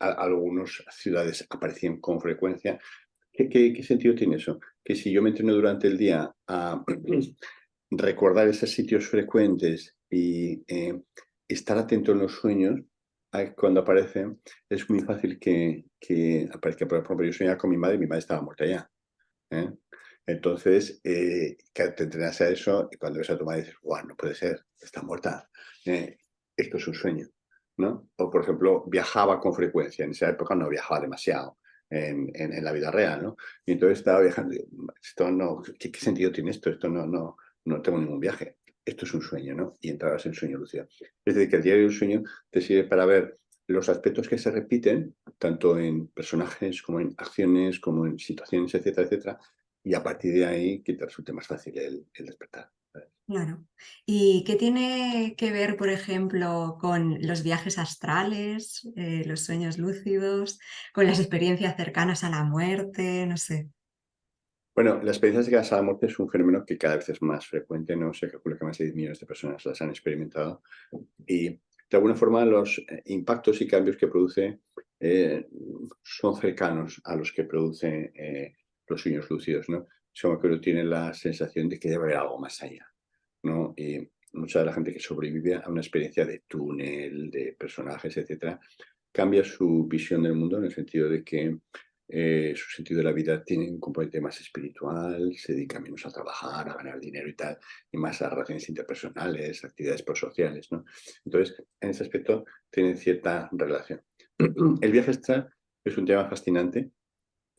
B: algunas ciudades aparecían con frecuencia. ¿Qué sentido tiene eso? Que si yo me entreno durante el día a recordar esos sitios frecuentes y estar atento en los sueños, cuando aparecen, es muy fácil que aparezca. Por ejemplo, yo soñaba con mi madre estaba muerta ya. ¿Eh? Entonces, que te entrenas a eso y cuando ves a tu madre dices, guau, no puede ser, está muerta. Esto es un sueño, ¿no? O, por ejemplo, viajaba con frecuencia. En esa época no viajaba demasiado en la vida real, ¿no? Y entonces estaba viajando y digo, esto no, ¿qué sentido tiene esto? Esto no tengo ningún viaje. Esto es un sueño, ¿no? Y entrabas en sueño lúcido. Es decir, que el diario del sueño te sirve para ver los aspectos que se repiten, tanto en personajes como en acciones, como en situaciones, etcétera, etcétera, y a partir de ahí que te resulte más fácil el despertar.
A: Claro. ¿Y qué tiene que ver, por ejemplo, con los viajes astrales, los sueños lúcidos, con las experiencias cercanas a la muerte? No sé.
B: Bueno, la experiencia de a la muerte es un fenómeno que cada vez es más frecuente, no se calcula que más de 10 millones de personas las han experimentado y de alguna forma los impactos y cambios que produce eh, son cercanos a los que produce los sueños lúcidos, ¿no? Como que uno tiene la sensación de que debe haber algo más allá, ¿no? Y mucha de la gente que sobrevive a una experiencia de túnel, de personajes, etcétera, cambia su visión del mundo en el sentido de que su sentido de la vida tiene un componente más espiritual, se dedica menos a trabajar, a ganar dinero y tal, y más a relaciones interpersonales, actividades prosociales, ¿no? Entonces, en ese aspecto tienen cierta relación. El viaje astral es un tema fascinante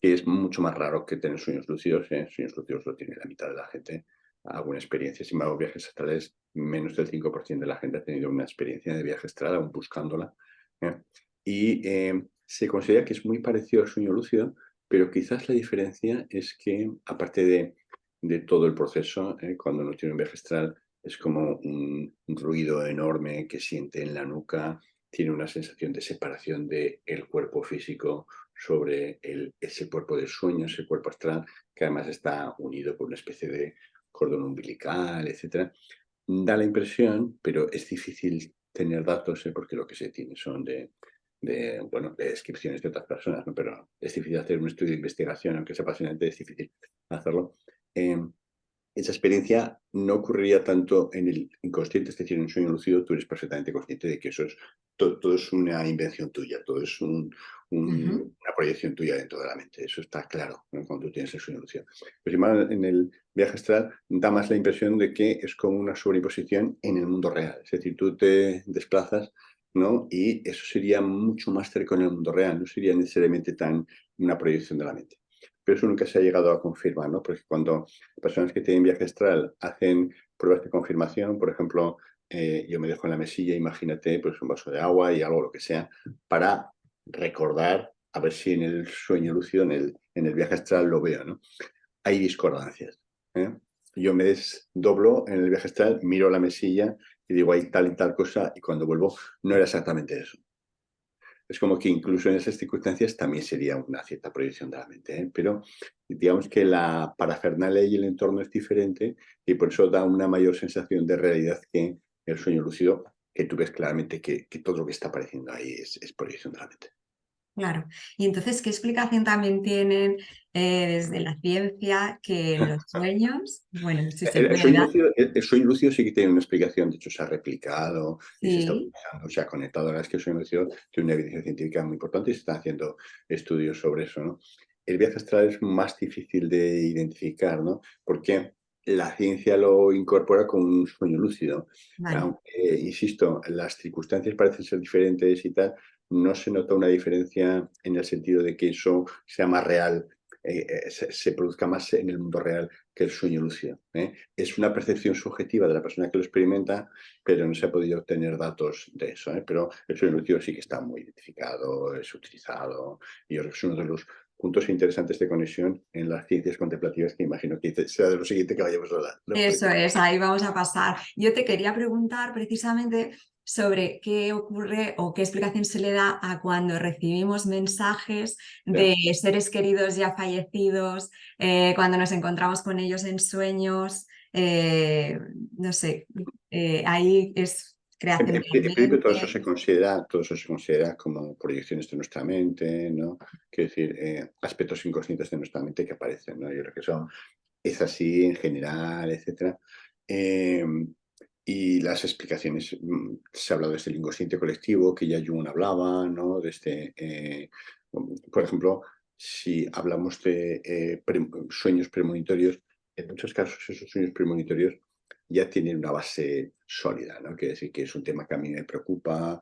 B: que es mucho más raro que tener sueños lúcidos. Sueños lúcidos lo tiene la mitad de la gente, alguna experiencia. Sin embargo, viajes astrales, menos del 5% de la gente ha tenido una experiencia de viaje astral, aún buscándola. ¿Eh? Y se considera que es muy parecido al sueño lúcido, pero quizás la diferencia es que, aparte de todo el proceso, cuando uno tiene un viaje astral, es como un ruido enorme que siente en la nuca, tiene una sensación de separación del cuerpo físico sobre ese cuerpo de sueño, ese cuerpo astral, que además está unido por una especie de cordón umbilical, etcétera. Da la impresión, pero es difícil tener datos, porque lo que se tiene son bueno, de descripciones de otras personas, ¿no? Pero es difícil hacer un estudio de investigación, aunque sea apasionante, es difícil hacerlo. Eh, Esa experiencia no ocurriría tanto en el inconsciente, es decir, en un sueño lúcido tú eres perfectamente consciente de que eso es todo es una invención tuya, todo es
A: Ujú.
B: una proyección tuya dentro de la mente. Eso está claro, ¿no? Cuando tú tienes el sueño lúcido. Pero sin embargo, en el viaje astral da más la impresión de que es como una sobreimposición en el mundo real. Es decir, tú te desplazas, ¿no? Y eso sería mucho más cercano en el mundo real, no sería necesariamente tan una proyección de la mente. Pero eso nunca se ha llegado a confirmar, ¿no? Porque cuando personas que tienen viaje astral hacen pruebas de confirmación, por ejemplo, yo me dejo en la mesilla, imagínate, pues un vaso de agua y algo, lo que sea, para recordar, a ver si en el sueño lúcido, en el viaje astral lo veo, ¿no? Hay discordancias. ¿Eh? Yo me desdoblo en el viaje astral, miro la mesilla y digo, hay tal y tal cosa, y cuando vuelvo no era exactamente eso. Es como que incluso en esas circunstancias también sería una cierta proyección de la mente, ¿eh? Pero digamos que la parafernalia y el entorno es diferente y por eso da una mayor sensación de realidad que el sueño lúcido, que tú ves claramente que todo lo que está apareciendo ahí es proyección de la mente.
A: Claro. Y entonces, ¿qué explicación también tienen desde la ciencia que los sueños, bueno, si se
B: El
A: puede
B: sueño
A: dar?
B: lúcido, el sueño lúcido sí que tiene una explicación, de hecho se ha replicado y se está
A: Sí,
B: utilizando, se ha conectado. La verdad es que el sueño lúcido tiene una evidencia científica muy importante y se están haciendo estudios sobre eso, ¿no? El viaje astral es más difícil de identificar, ¿no? Porque la ciencia lo incorpora como un sueño lúcido.
A: vale,
B: Aunque, insisto, las circunstancias parecen ser diferentes y tal, no se nota una diferencia en el sentido de que eso sea más real, se produzca más en el mundo real que el sueño lúcido, ¿eh? Es una percepción subjetiva de la persona que lo experimenta, pero no se ha podido obtener datos de eso, ¿eh? Pero el sueño lúcido sí que está muy identificado, es utilizado, y yo creo que es uno de los puntos interesantes de conexión en las ciencias contemplativas que imagino que será de lo siguiente que vayamos a hablar, ¿no?
A: eso es, ahí vamos a pasar. Yo te quería preguntar precisamente sobre qué ocurre o qué explicación se le da a cuando recibimos mensajes
B: Ya.
A: de seres queridos ya fallecidos, cuando nos encontramos con ellos en sueños, no sé, ahí es
B: En,
A: creación
B: en
A: de la
B: en principio
A: mente.
B: todo eso se considera como proyecciones de nuestra mente, ¿no? Quiero decir, aspectos inconscientes de nuestra mente que aparecen, ¿no? Yo creo que eso es así en general, etcétera. Eh, y las explicaciones, se ha hablado de este inconsciente colectivo que ya Jung hablaba, ¿no? De por ejemplo, si hablamos de sueños premonitorios, en muchos casos esos sueños premonitorios ya tienen una base sólida, ¿no? Quiere decir que es un tema que a mí me preocupa,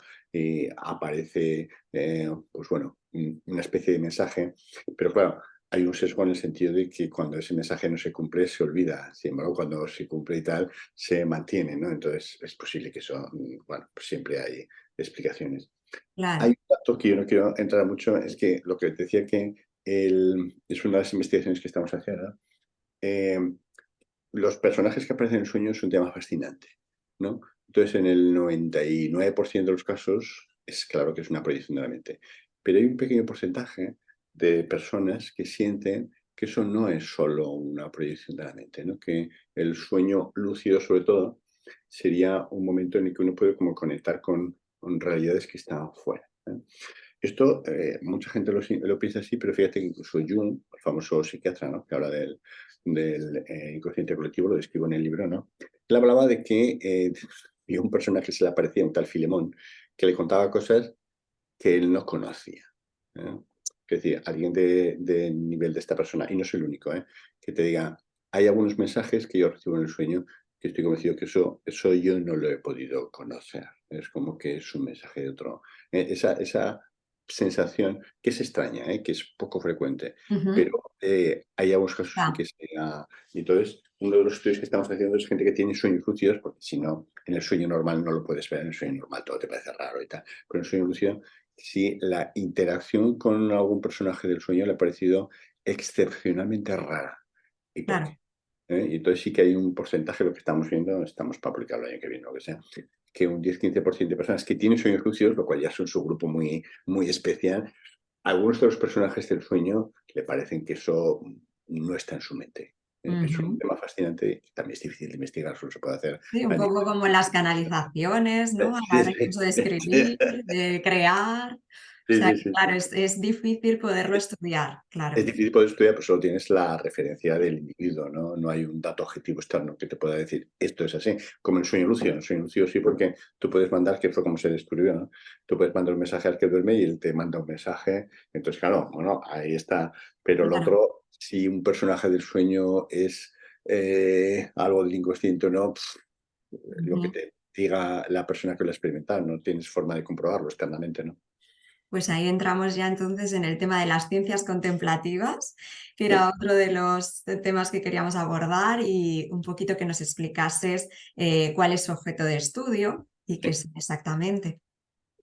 B: aparece, pues bueno, una especie de mensaje, pero claro, hay un sesgo en el sentido de que cuando ese mensaje no se cumple, se olvida. Sin embargo, cuando se cumple y tal, se mantiene, ¿no? Entonces, es posible que eso, bueno, pues siempre hay explicaciones. Hay
A: Claro.
B: un dato que yo no quiero entrar mucho, es que lo que te decía que es una de las investigaciones que estamos haciendo. eh, los personajes que aparecen en sueños es un tema fascinante, ¿no? Entonces, en el 99% de los casos, es claro que es una proyección de la mente. Pero hay un pequeño porcentaje de personas que sienten que eso no es solo una proyección de la mente, ¿no? Que el sueño lúcido, sobre todo, sería un momento en el que uno puede como conectar con realidades que están fuera, ¿eh? Esto, mucha gente lo piensa así, pero fíjate que incluso Jung, el famoso psiquiatra, ¿no? Que habla del inconsciente colectivo, lo describo en el libro, ¿no? Él hablaba de que había un personaje que se le aparecía, un tal Filemón, que le contaba cosas que él no conocía, ¿eh? Es decir, alguien de nivel de esta persona, y no soy el único, ¿eh? Que te diga, hay algunos mensajes que yo recibo en el sueño que estoy convencido que eso yo no lo he podido conocer. Es como que es un mensaje de otro. Esa sensación que es extraña, que es poco frecuente, pero
A: Ujú.
B: hay algunos casos en que
A: Ya,
B: sea. Y entonces, uno de los estudios que estamos haciendo es gente que tiene sueños lúcidos, porque si no, en el sueño normal no lo puedes ver, en el sueño normal todo te parece raro y tal, pero en el sueño lúcido, sí, la interacción con algún personaje del sueño le ha parecido excepcionalmente rara. ¿Y por qué?
A: claro.
B: Y entonces sí que hay un porcentaje, lo que estamos viendo, estamos para publicarlo el año que viene, lo que sea, que un 10-15% de personas que tienen sueños lúcidos, lo cual ya son su grupo muy, muy especial, algunos de los personajes del sueño le parecen que eso no está en su mente. Es un
A: Ujú.
B: tema fascinante, también es difícil de investigar, solo se puede hacer
A: Sí, un
B: a
A: poco
B: nivel.
A: como las canalizaciones, ¿no? A la
B: Sí,
A: hora
B: sí,
A: incluso de
B: sí,
A: escribir, de crear. O
B: sí,
A: sea
B: sí,
A: que,
B: sí,
A: claro,
B: sí.
A: es difícil poderlo estudiar,
B: Es
A: claro.
B: difícil poder estudiar, pues solo tienes la referencia del individuo, ¿no? No hay un dato objetivo externo que te pueda decir esto es así. Como el sueño lúcido. En el sueño lúcido sí, porque tú puedes mandar, que fue como se descubrió, ¿no? Tú puedes mandar un mensaje al que duerme y él te manda un mensaje. Entonces, claro, bueno, ahí está. Pero el
A: Claro,
B: otro, si un personaje del sueño es algo del inconsciente o no, lo que
A: ujú.
B: te diga la persona que lo ha experimentado, no tienes forma de comprobarlo externamente, ¿no?
A: Pues ahí entramos ya entonces en el tema de las ciencias contemplativas, que era
B: Sí.
A: otro de los temas que queríamos abordar y un poquito que nos explicases cuál es su objeto de estudio y qué
B: Sí.
A: es exactamente.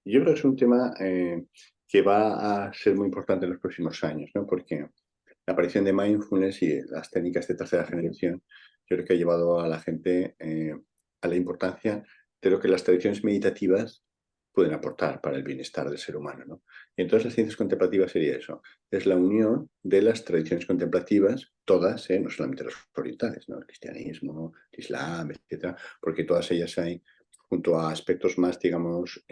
B: Yo creo que es un tema que va a ser muy importante en los próximos años, ¿no? Porque la aparición de mindfulness y las técnicas de tercera generación, yo creo que ha llevado a la gente a la importancia de lo que las tradiciones meditativas pueden aportar para el bienestar del ser humano, ¿no? Y entonces las ciencias contemplativas sería eso, es la unión de las tradiciones contemplativas, todas, no solamente las orientales, ¿no? El cristianismo, el islam, etcétera, porque todas ellas hay, junto a aspectos más, digamos,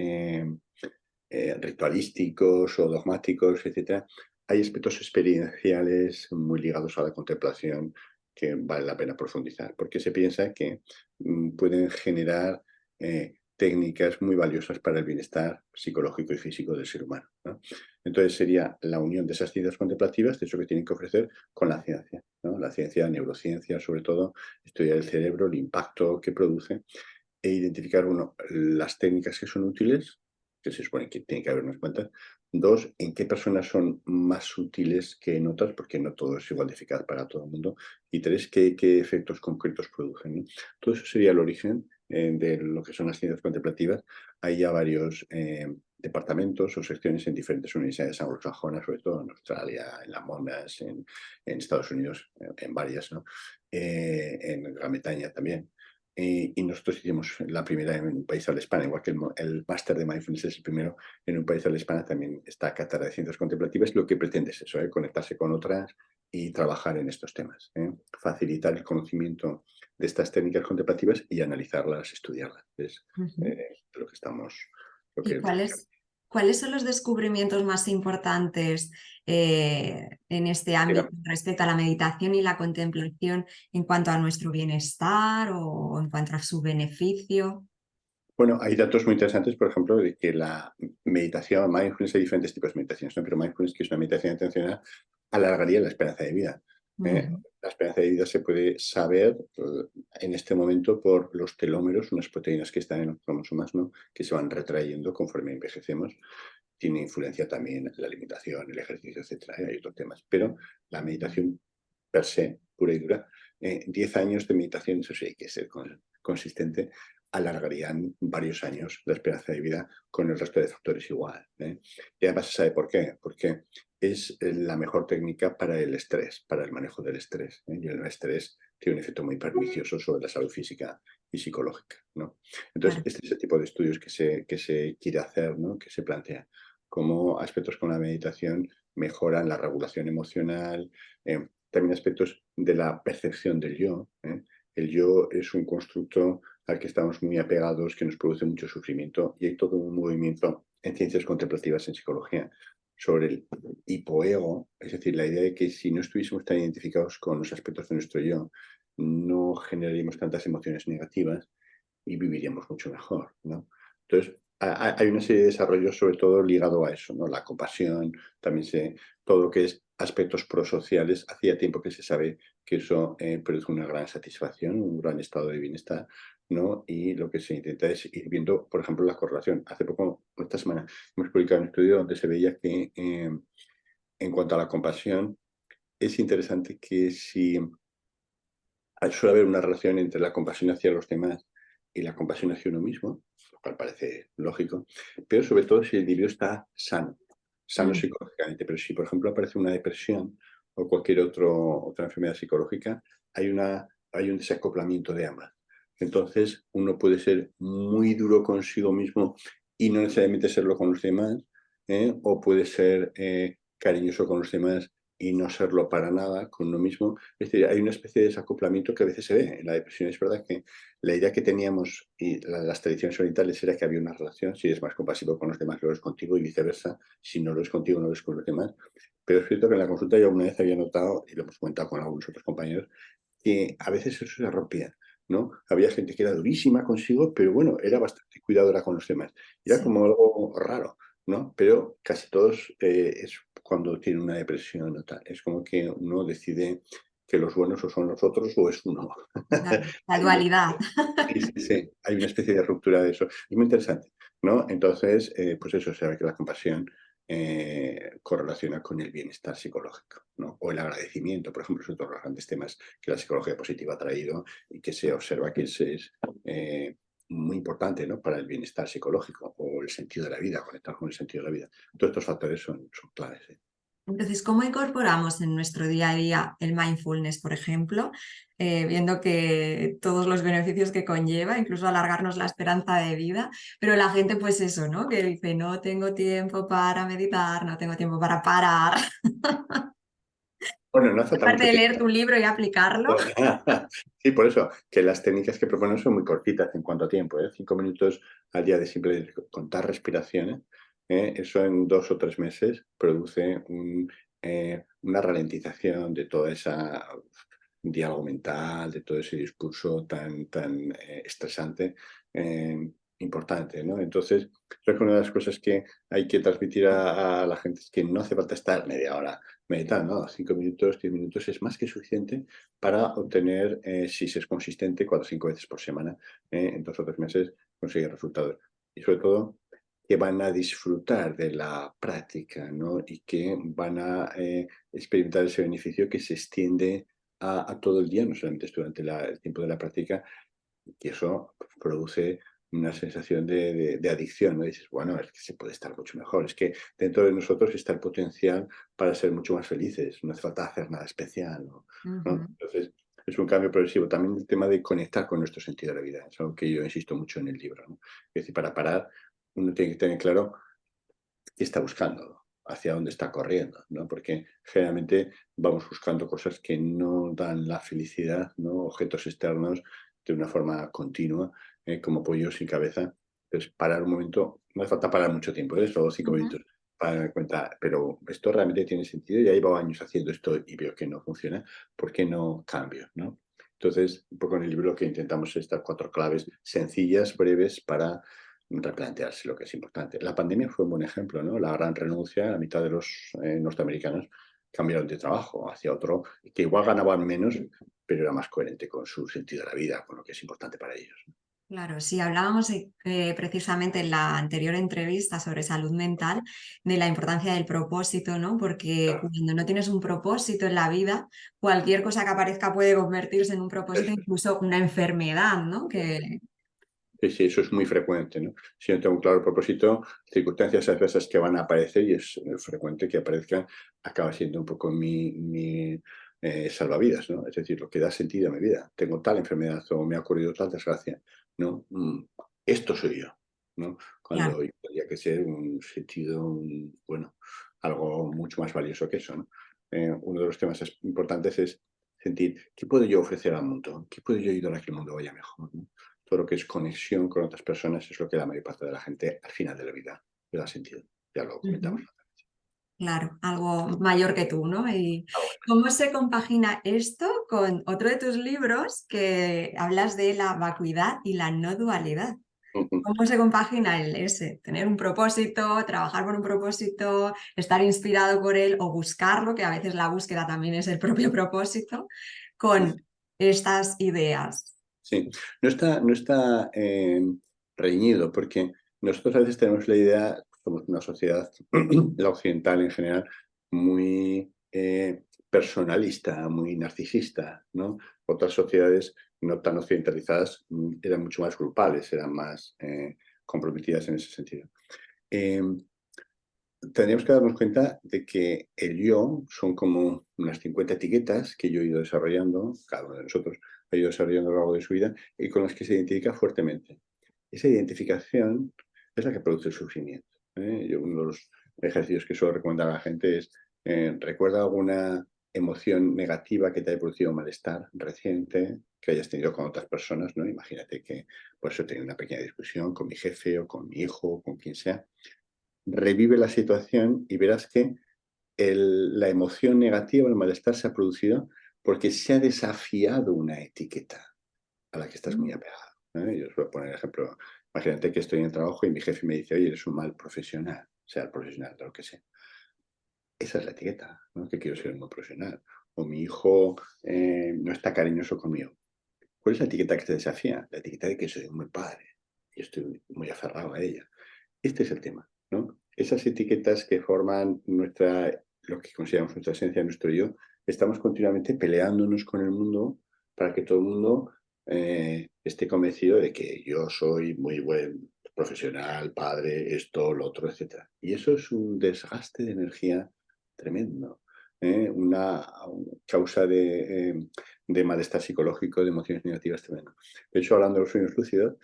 B: ritualísticos o dogmáticos, etcétera, hay aspectos experienciales muy ligados a la contemplación que vale la pena profundizar, porque se piensa que pueden generar técnicas muy valiosas para el bienestar psicológico y físico del ser humano, ¿no? Entonces sería la unión de esas ciencias contemplativas, de eso que tienen que ofrecer, con la ciencia, ¿no? La ciencia, neurociencia, sobre todo, estudiar el cerebro, el impacto que produce e identificar, uno, las técnicas que son útiles, que se supone que tiene que haber unas cuantas. Dos, en qué personas son más útiles que en otras, porque no todo es igual de eficaz para todo el mundo. Y tres, qué efectos concretos producen, ¿no? Todo eso sería el origen de lo que son las ciencias contemplativas. Hay ya varios departamentos o secciones en diferentes universidades anglosajonas, sobre todo en Australia, en la Monash, en Estados Unidos, en varias, ¿no? En Gran Bretaña también. Y nosotros hicimos la primera en un país habla hispana, igual que el máster de Mindfulness es el primero en un país habla hispana, también está Cátedra de Ciencias Contemplativas. Lo que pretende es eso, conectarse con otras y trabajar en estos temas, facilitar el conocimiento de estas técnicas contemplativas y analizarlas, estudiarlas. Es
A: Ujú.
B: lo que estamos, lo
A: ¿Y
B: que
A: cuáles,
B: buscamos.
A: ¿Cuáles son los descubrimientos más importantes en este ámbito
B: Digamos.
A: respecto a la meditación y la contemplación en cuanto a nuestro bienestar o en cuanto a su beneficio?
B: Bueno, hay datos muy interesantes, por ejemplo, de que la meditación, mindfulness, hay diferentes tipos de meditaciones, ¿no? Pero mindfulness, que es una meditación intencional, alargaría la esperanza de vida. ¿Eh?
A: Ujú.
B: La esperanza de vida se puede saber en este momento por los telómeros, unas proteínas que están en los cromosomas, ¿no? Que se van retrayendo conforme envejecemos. Tiene influencia también la alimentación, el ejercicio, etcétera. Hay otros temas. Pero la meditación per se, pura y dura, 10 años de meditación, eso sí hay que ser consistente, alargarían varios años la esperanza de vida con el resto de factores igual. ¿Eh? Y además se sabe por qué. Porque es la mejor técnica para el estrés, para el manejo del estrés. ¿Eh? Y el estrés tiene un efecto muy pernicioso sobre la salud física y psicológica. ¿No? Entonces,
A: Claro,
B: este es el tipo de estudios que se quiere hacer, ¿no? Que se plantea. Cómo aspectos como la meditación mejoran la regulación emocional, también aspectos de la percepción del yo. ¿Eh? El yo es un constructo al que estamos muy apegados, que nos produce mucho sufrimiento, y hay todo un movimiento en ciencias contemplativas, en psicología, sobre el hipoego, es decir, la idea de que si no estuviésemos tan identificados con los aspectos de nuestro yo, no generaríamos tantas emociones negativas y viviríamos mucho mejor, ¿no? Entonces, hay una serie de desarrollos sobre todo ligado a eso, ¿no? La compasión, también todo lo que es aspectos prosociales. Hacía tiempo que se sabe que eso produce una gran satisfacción, un gran estado de bienestar, ¿no? Y lo que se intenta es ir viendo, por ejemplo, la correlación. Hace poco, esta semana, hemos publicado un estudio donde se veía que en cuanto a la compasión, es interesante que si suele haber una relación entre la compasión hacia los demás y la compasión hacia uno mismo, lo cual parece lógico, pero sobre todo si el individuo está sano, sano
A: mm,
B: psicológicamente. Pero si, por ejemplo, aparece una depresión o cualquier otra enfermedad psicológica, hay un desacoplamiento de ambas. Entonces, uno puede ser muy duro consigo mismo y no necesariamente serlo con los demás, o puede ser cariñoso con los demás y no serlo para nada con uno mismo. Es decir, hay una especie de desacoplamiento que a veces se ve en la depresión. Es verdad que la idea que teníamos y las tradiciones orientales era que había una relación, si eres más compasivo con los demás, lo eres contigo y viceversa, si no lo es contigo, no lo es con los demás. Pero es cierto que en la consulta yo una vez había notado, y lo hemos comentado con algunos otros compañeros, que a veces eso se rompía, ¿no? Había gente que era durísima consigo, pero bueno, era bastante cuidadora con los demás. Era
A: sí.
B: como algo raro, ¿no? Pero casi todos es cuando tienen una depresión o tal. Es como que uno decide que los buenos o son los otros o es uno.
A: Claro, la
B: Hay una
A: dualidad.
B: especie, sí, sí, sí, hay una especie de ruptura de eso. Es muy interesante, ¿no? Entonces, pues eso, se ve que la compasión correlaciona con el bienestar psicológico, ¿no? O el agradecimiento, por ejemplo, es otro de los grandes temas que la psicología positiva ha traído y que se observa que es eh, muy importante, ¿no? Para el bienestar psicológico o el sentido de la vida, conectar con el sentido de la vida. Todos estos factores son claves. ¿Eh?
A: Entonces, ¿cómo incorporamos en nuestro día a día el mindfulness, por ejemplo, viendo que todos los beneficios que conlleva, incluso alargarnos la esperanza de vida, pero la gente, pues eso, ¿no? Que dice, no tengo tiempo para meditar, no tengo tiempo para parar,
B: Bueno, no hace falta
A: aparte
B: mucho
A: de
B: tiempo.
A: leer tu libro y aplicarlo.
B: Sí, por eso, que las técnicas que proponen son muy cortitas en cuanto a tiempo, ¿eh? 5 minutos al día de simple contar respiraciones, eso en 2 o 3 meses produce una ralentización de toda esa diálogo mental, de todo ese discurso tan estresante, importante, ¿no? Entonces, creo que una de las cosas que hay que transmitir a la gente es que no hace falta estar media hora meditando, ¿no? 5 minutos, 10 minutos es más que suficiente para obtener, si se es consistente, 4 o 5 veces por semana, en 2 o 3 meses, conseguir resultados. Y sobre todo, que van a disfrutar de la práctica, ¿no? Y que van a experimentar ese beneficio que se extiende a todo el día, no solamente es durante el tiempo de la práctica, y eso produce una sensación de adicción, ¿no? Dices, bueno, es que se puede estar mucho mejor, es que dentro de nosotros está el potencial para ser mucho más felices, no hace falta hacer nada especial, ¿no? ¿No?
A: Ujú.
B: Entonces, es un cambio progresivo. También el tema de conectar con nuestro sentido de la vida, es algo que yo insisto mucho en el libro, ¿no? Es decir, para parar, uno tiene que tener claro qué está buscando, hacia dónde está corriendo, ¿no? Porque generalmente vamos buscando cosas que no dan la felicidad, ¿no? Objetos externos de una forma continua, como pollo sin cabeza, Entonces, parar un momento, no hace falta parar mucho tiempo, solo 5 minutos para darme cuenta, pero esto realmente tiene sentido, ya llevo años haciendo esto y veo que no funciona, ¿por qué no cambio? ¿No? Entonces, un poco en el libro lo que intentamos es estas 4 claves sencillas, breves, para replantearse lo que es importante. La pandemia fue un buen ejemplo, ¿no? La gran renuncia, la mitad de los norteamericanos cambiaron de trabajo hacia otro, que igual ganaban menos, pero era más coherente con su sentido de la vida, con lo que es importante para ellos.
A: Claro, sí, hablábamos precisamente en la anterior entrevista sobre salud mental de la importancia del propósito, ¿no? Porque cuando no tienes un propósito en la vida, cualquier cosa que aparezca puede convertirse en un propósito,
B: Eso
A: incluso una enfermedad, ¿no? Que,
B: sí, sí, eso es muy frecuente, ¿no? Si no tengo un claro propósito, circunstancias adversas que van a aparecer y es frecuente que aparezcan, acaba siendo un poco mi salvavidas, ¿no? Es decir, lo que da sentido a mi vida. Tengo tal enfermedad o me ha ocurrido tal desgracia, ¿no? Esto soy yo, ¿no? Cuando
A: claro,
B: tendría que ser un sentido, bueno, algo mucho más valioso que eso, ¿no? Uno de los temas importantes es sentir, ¿qué puedo yo ofrecer al mundo? ¿Qué puedo yo ayudar a que el mundo vaya mejor? ¿No? Todo lo que es conexión con otras personas es lo que la mayor parte de la gente al final de la vida le da sentido. Ya lo comentamos.
A: ujú, claro, algo mayor que tú, ¿no? ¿Y
B: Ah, bueno.
A: cómo se compagina esto con otro de tus libros que hablas de la vacuidad y la no dualidad?
B: Ujú.
A: ¿Cómo se compagina el ese? Tener un propósito, trabajar por un propósito, estar inspirado por él o buscarlo, que a veces la búsqueda también es el propio propósito, con estas ideas.
B: Sí, no está reñido, porque nosotros a veces tenemos la idea, somos una sociedad, la occidental en general, muy personalista, muy narcisista, ¿no? Otras sociedades no tan occidentalizadas eran mucho más grupales, eran más comprometidas en ese sentido. Em, Tendríamos que darnos cuenta de que el yo son como unas 50 etiquetas que yo he ido desarrollando, cada uno de nosotros ha ido desarrollando a lo largo de su vida y con las que se identifica fuertemente. Esa identificación es la que produce el sufrimiento. Uno de los ejercicios que suelo recomendar a la gente es, recuerda alguna emoción negativa que te haya producido malestar reciente, que hayas tenido con otras personas, ¿no? Imagínate que por eso he tenido una pequeña discusión con mi jefe o con mi hijo o con quien sea. Revive la situación y verás que la emoción negativa, el malestar se ha producido porque se ha desafiado una etiqueta a la que estás muy
A: Mm.
B: apegado. Yo os voy a poner el ejemplo. Imagínate que estoy en el trabajo y mi jefe me dice, oye, eres un mal profesional, sea el profesional de lo que sea. Esa es la etiqueta, ¿no? Que quiero ser un buen profesional. O mi hijo no está cariñoso conmigo. ¿Cuál es la etiqueta que te desafía? La etiqueta de que soy un buen padre. Y estoy muy aferrado a ella. Este es el tema, ¿no? Esas etiquetas que forman lo que consideramos nuestra esencia, nuestro yo, estamos continuamente peleándonos con el mundo para que todo el mundo esté convencido de que yo soy muy buen profesional, padre, esto, lo otro, etcétera. Y eso es un desgaste de energía tremendo, una causa de malestar psicológico, de emociones negativas tremendo. De hecho, hablando de los sueños lúcidos,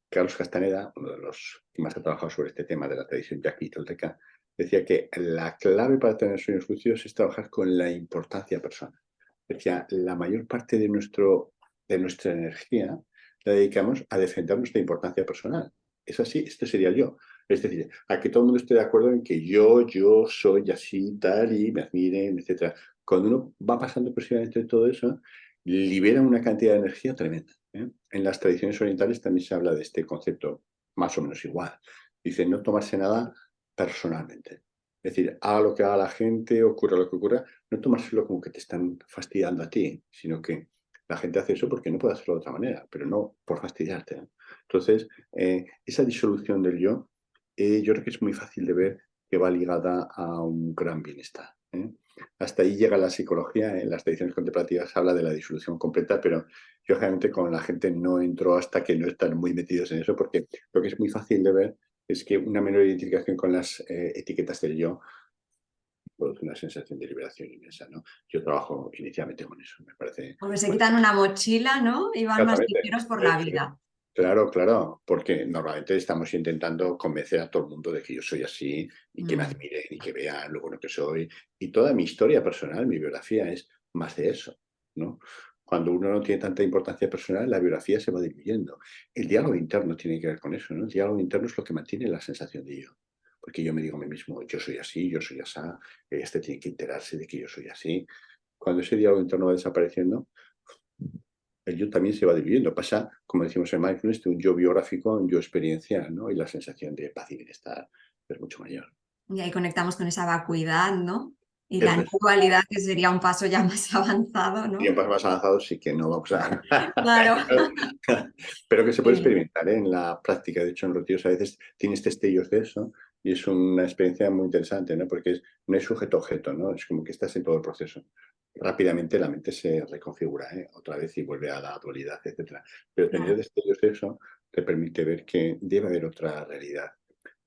B: Carlos Castaneda, uno de los que más ha trabajado sobre este tema de la tradición yaqui tolteca, decía que la clave para tener sueños lúcidos es trabajar con la importancia personal. Decía, la mayor parte de nuestra energía la dedicamos a defender nuestra importancia personal. Es así, este sería yo. Es decir, a que todo el mundo esté de acuerdo en que yo soy así, tal, y me admiren, etcétera. Cuando uno va pasando precisamente todo eso, libera una cantidad de energía tremenda. En las tradiciones orientales también se habla de este concepto más o menos igual. Dice, no tomarse nada personalmente. Es decir, haga lo que haga la gente, ocurra lo que ocurra, no tomárselo como que te están fastidiando a ti, sino que la gente hace eso porque no puede hacerlo de otra manera, pero no por fastidiarte, ¿no? Entonces, esa disolución del yo creo que es muy fácil de ver que va ligada a un gran bienestar. Hasta ahí llega la psicología, en las tradiciones contemplativas habla de la disolución completa, pero yo generalmente con la gente no entro hasta que no están muy metidos en eso, porque lo que es muy fácil de ver es que una menor identificación con las etiquetas del yo produce una sensación de liberación inmensa, ¿no? Yo trabajo inicialmente con eso, me parece
A: Porque se
B: muy
A: quitan una mochila, ¿no? Y van más
B: exactamente.
A: ligeros por la
B: Eso es.
A: vida.
B: Claro, claro, porque normalmente estamos intentando convencer a todo el mundo de que yo soy así y que me
A: Mm.
B: admiren y que vean lo bueno que soy. Y toda mi historia personal, mi biografía es más de eso, ¿no? cuando uno no tiene tanta importancia personal, la biografía se va diluyendo. El diálogo interno tiene que ver con eso, ¿no? El diálogo interno es lo que mantiene la sensación de yo. Porque yo me digo a mí mismo, yo soy así, yo soy asá, este tiene que enterarse de que yo soy así. Cuando ese diálogo interno va desapareciendo, el yo también se va diluyendo. Pasa, como decimos en Mindfulness, de un yo biográfico a un yo experiencial, ¿no? Y la sensación de paz y bienestar es mucho mayor.
A: Y ahí conectamos con esa vacuidad, ¿no? Y la
B: Eso
A: no
B: es.
A: dualidad, que sería un paso ya más avanzado,
B: Y en
A: ¿no?
B: pasos más avanzados sí que no vamos a...
A: Claro.
B: Pero que se puede
A: Sí.
B: experimentar, ¿eh? En la práctica. De hecho, en retiros a veces tienes destellos de eso y es una experiencia muy interesante, ¿no? Porque no es sujeto-objeto, ¿no? Es como que estás en todo el proceso. Rápidamente la mente se reconfigura, ¿eh? Otra vez y vuelve a la dualidad, etcétera. Pero tener
A: Claro,
B: destellos de eso te permite ver que debe haber otra realidad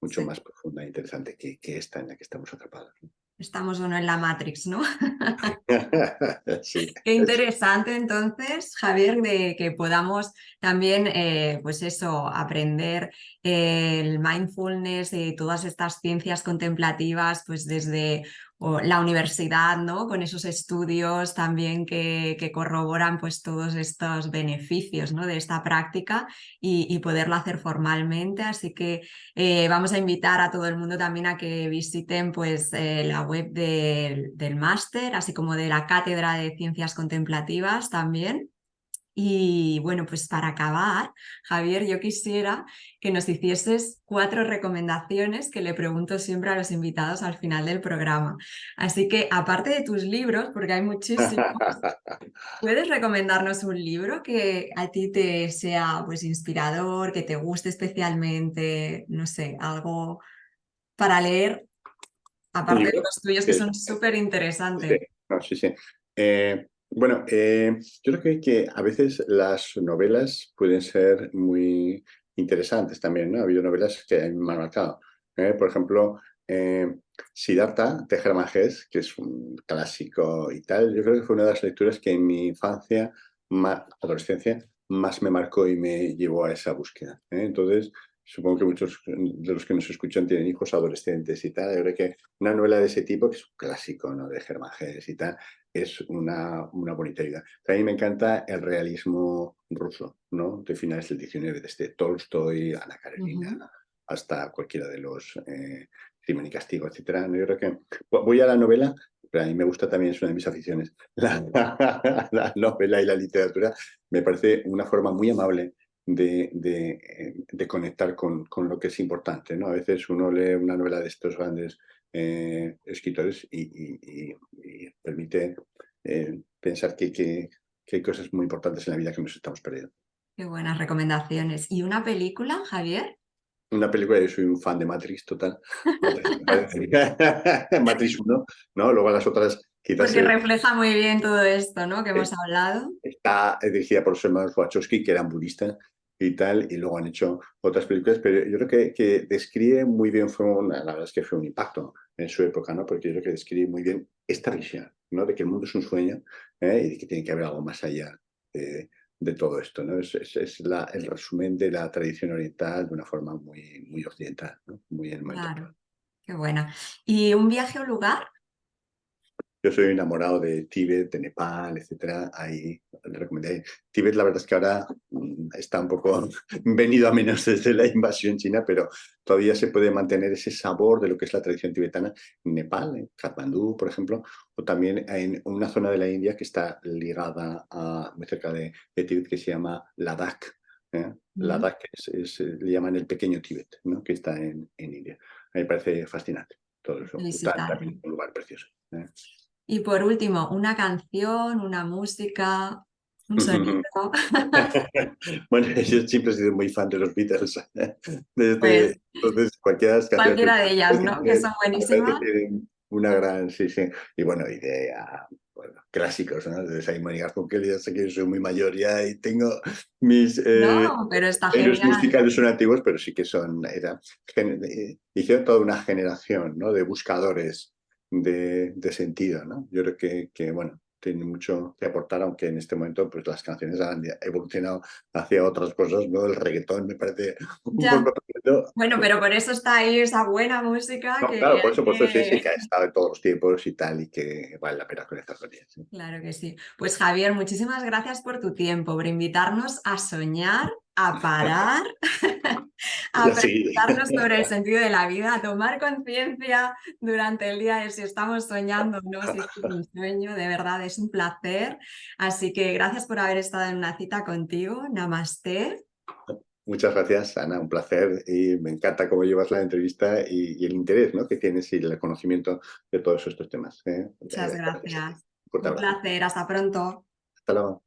B: mucho
A: sí.
B: más profunda e interesante que esta en la que estamos atrapados, ¿no?
A: Estamos o no en la Matrix, ¿no?
B: Sí,
A: Qué
B: es
A: interesante entonces, Javier, de que podamos también, pues eso, aprender el mindfulness y todas estas ciencias contemplativas, pues desde la universidad, ¿no? Con esos estudios también que corroboran pues todos estos beneficios, ¿no? De esta práctica y poderlo hacer formalmente. Así que vamos a invitar a todo el mundo también a que visiten pues, la web del máster, así como de la Cátedra de Ciencias Contemplativas también. Y bueno, pues para acabar, Javier, yo quisiera que nos hicieses 4 recomendaciones que le pregunto siempre a los invitados al final del programa. Así que, aparte de tus libros, porque hay muchísimos, ¿puedes recomendarnos un libro que a ti te sea pues inspirador, que te guste especialmente, no sé, algo para leer,
B: un
A: aparte de
B: libro.
A: los tuyos que
B: Sí,
A: son súper
B: sí,
A: interesantes?
B: no, sí, sí. Bueno, yo creo que a veces las novelas pueden ser muy interesantes también, ¿no? Ha habido novelas que a mí me han marcado. Por ejemplo, Siddhartha de Hermann Hesse, que es un clásico y tal. Yo creo que fue una de las lecturas que en mi infancia, adolescencia, más me marcó y me llevó a esa búsqueda. Entonces, supongo que muchos de los que nos escuchan tienen hijos adolescentes y tal. Yo creo que una novela de ese tipo, que es un clásico, ¿no? De Hermann Hesse y tal, es una bonita idea. También me encanta el realismo ruso, ¿no? De finales del 19, desde Tolstoy, Ana Karenina,
A: Ujú.
B: hasta cualquiera de los Crimen y Castigo, etcétera. Yo creo que voy a la novela, pero a mí me gusta también, es una de mis aficiones, la novela y la literatura. Me parece una forma muy amable de conectar con lo que es importante, ¿no? A veces uno lee una novela de estos grandes escritores y permite pensar que hay cosas muy importantes en la vida que nos estamos perdiendo.
A: Qué buenas recomendaciones. ¿Y una película, Javier?
B: Una película, yo soy un fan de Matrix total. Matrix, me parece- Matrix 1, ¿no? Luego las otras quizás
A: Porque refleja muy bien todo esto, ¿no? Que hemos hablado.
B: está dirigida por los hermanos Wachowski, que eran budistas y tal, y luego han hecho otras películas, pero yo creo que describe muy bien, la verdad es que fue un impacto en su época, ¿no? Porque yo creo que describe muy bien esta visión, ¿no? De que el mundo es un sueño y de que tiene que haber algo más allá de todo esto, ¿no? Es el resumen de la tradición oriental de una forma muy occidental, ¿no? Muy en el momento
A: Claro,
B: actual.
A: qué buena. ¿Y un viaje a un lugar?
B: Yo soy enamorado de Tíbet, de Nepal, etcétera. Ahí recomendé. Tíbet, la verdad es que ahora está un poco venido a menos desde la invasión china, pero todavía se puede mantener ese sabor de lo que es la tradición tibetana en Nepal, en Katmandú, por ejemplo, o también en una zona de la India que está ligada muy cerca de Tíbet, que se llama Ladakh.
A: Mm.
B: Ladakh le llaman el pequeño Tíbet, ¿no? Que está en India. A mí me parece fascinante todo eso. Bután
A: Visitarlo.
B: también es un lugar precioso.
A: Y por último, una canción, una música, un sonido.
B: Bueno, yo siempre he sido muy fan de los Beatles.
A: Pues
B: Entonces, cualquiera de las canciones
A: cualquiera de ellas, ¿no? Que son
B: me parece
A: buenísimas.
B: que tienen una gran, sí, sí. Y bueno, idea, bueno, clásicos, ¿no? De Simon y Garfunkel, ya sé que yo soy muy mayor ya y tengo mis
A: No, pero está
B: héroes
A: genial.
B: musicales son antiguos, pero sí que hicieron toda una generación, ¿no? De buscadores de sentido, ¿no? Yo creo bueno, tiene mucho que aportar, aunque en este momento pues las canciones han evolucionado hacia otras cosas, ¿no? El reggaetón me parece un
A: Ya.
B: poco tremendo.
A: Bueno, pero por eso está ahí esa buena música
B: No,
A: que
B: claro,
A: hay
B: por eso sí, sí,
A: que...
B: que ha estado en todos los tiempos y tal, y que vale la pena conectar con ella. Sí.
A: Claro que sí. Pues Javier, muchísimas gracias por tu tiempo, por invitarnos a soñar, a parar,
B: Y
A: a
B: así,
A: preguntarnos sobre el sentido de la vida, a tomar conciencia durante el día de si estamos soñando o no, si esto es un sueño, de verdad es un placer. Así que gracias por haber estado en una cita contigo. Namaste.
B: muchas gracias, Ana, un placer y me encanta cómo llevas la entrevista y el interés, ¿no? que tienes y el conocimiento de todos estos temas.
A: Muchas
B: Gracias a ti.
A: gracias.
B: Un fuerte
A: Un
B: abrazo.
A: placer. Hasta pronto.
B: Hasta luego.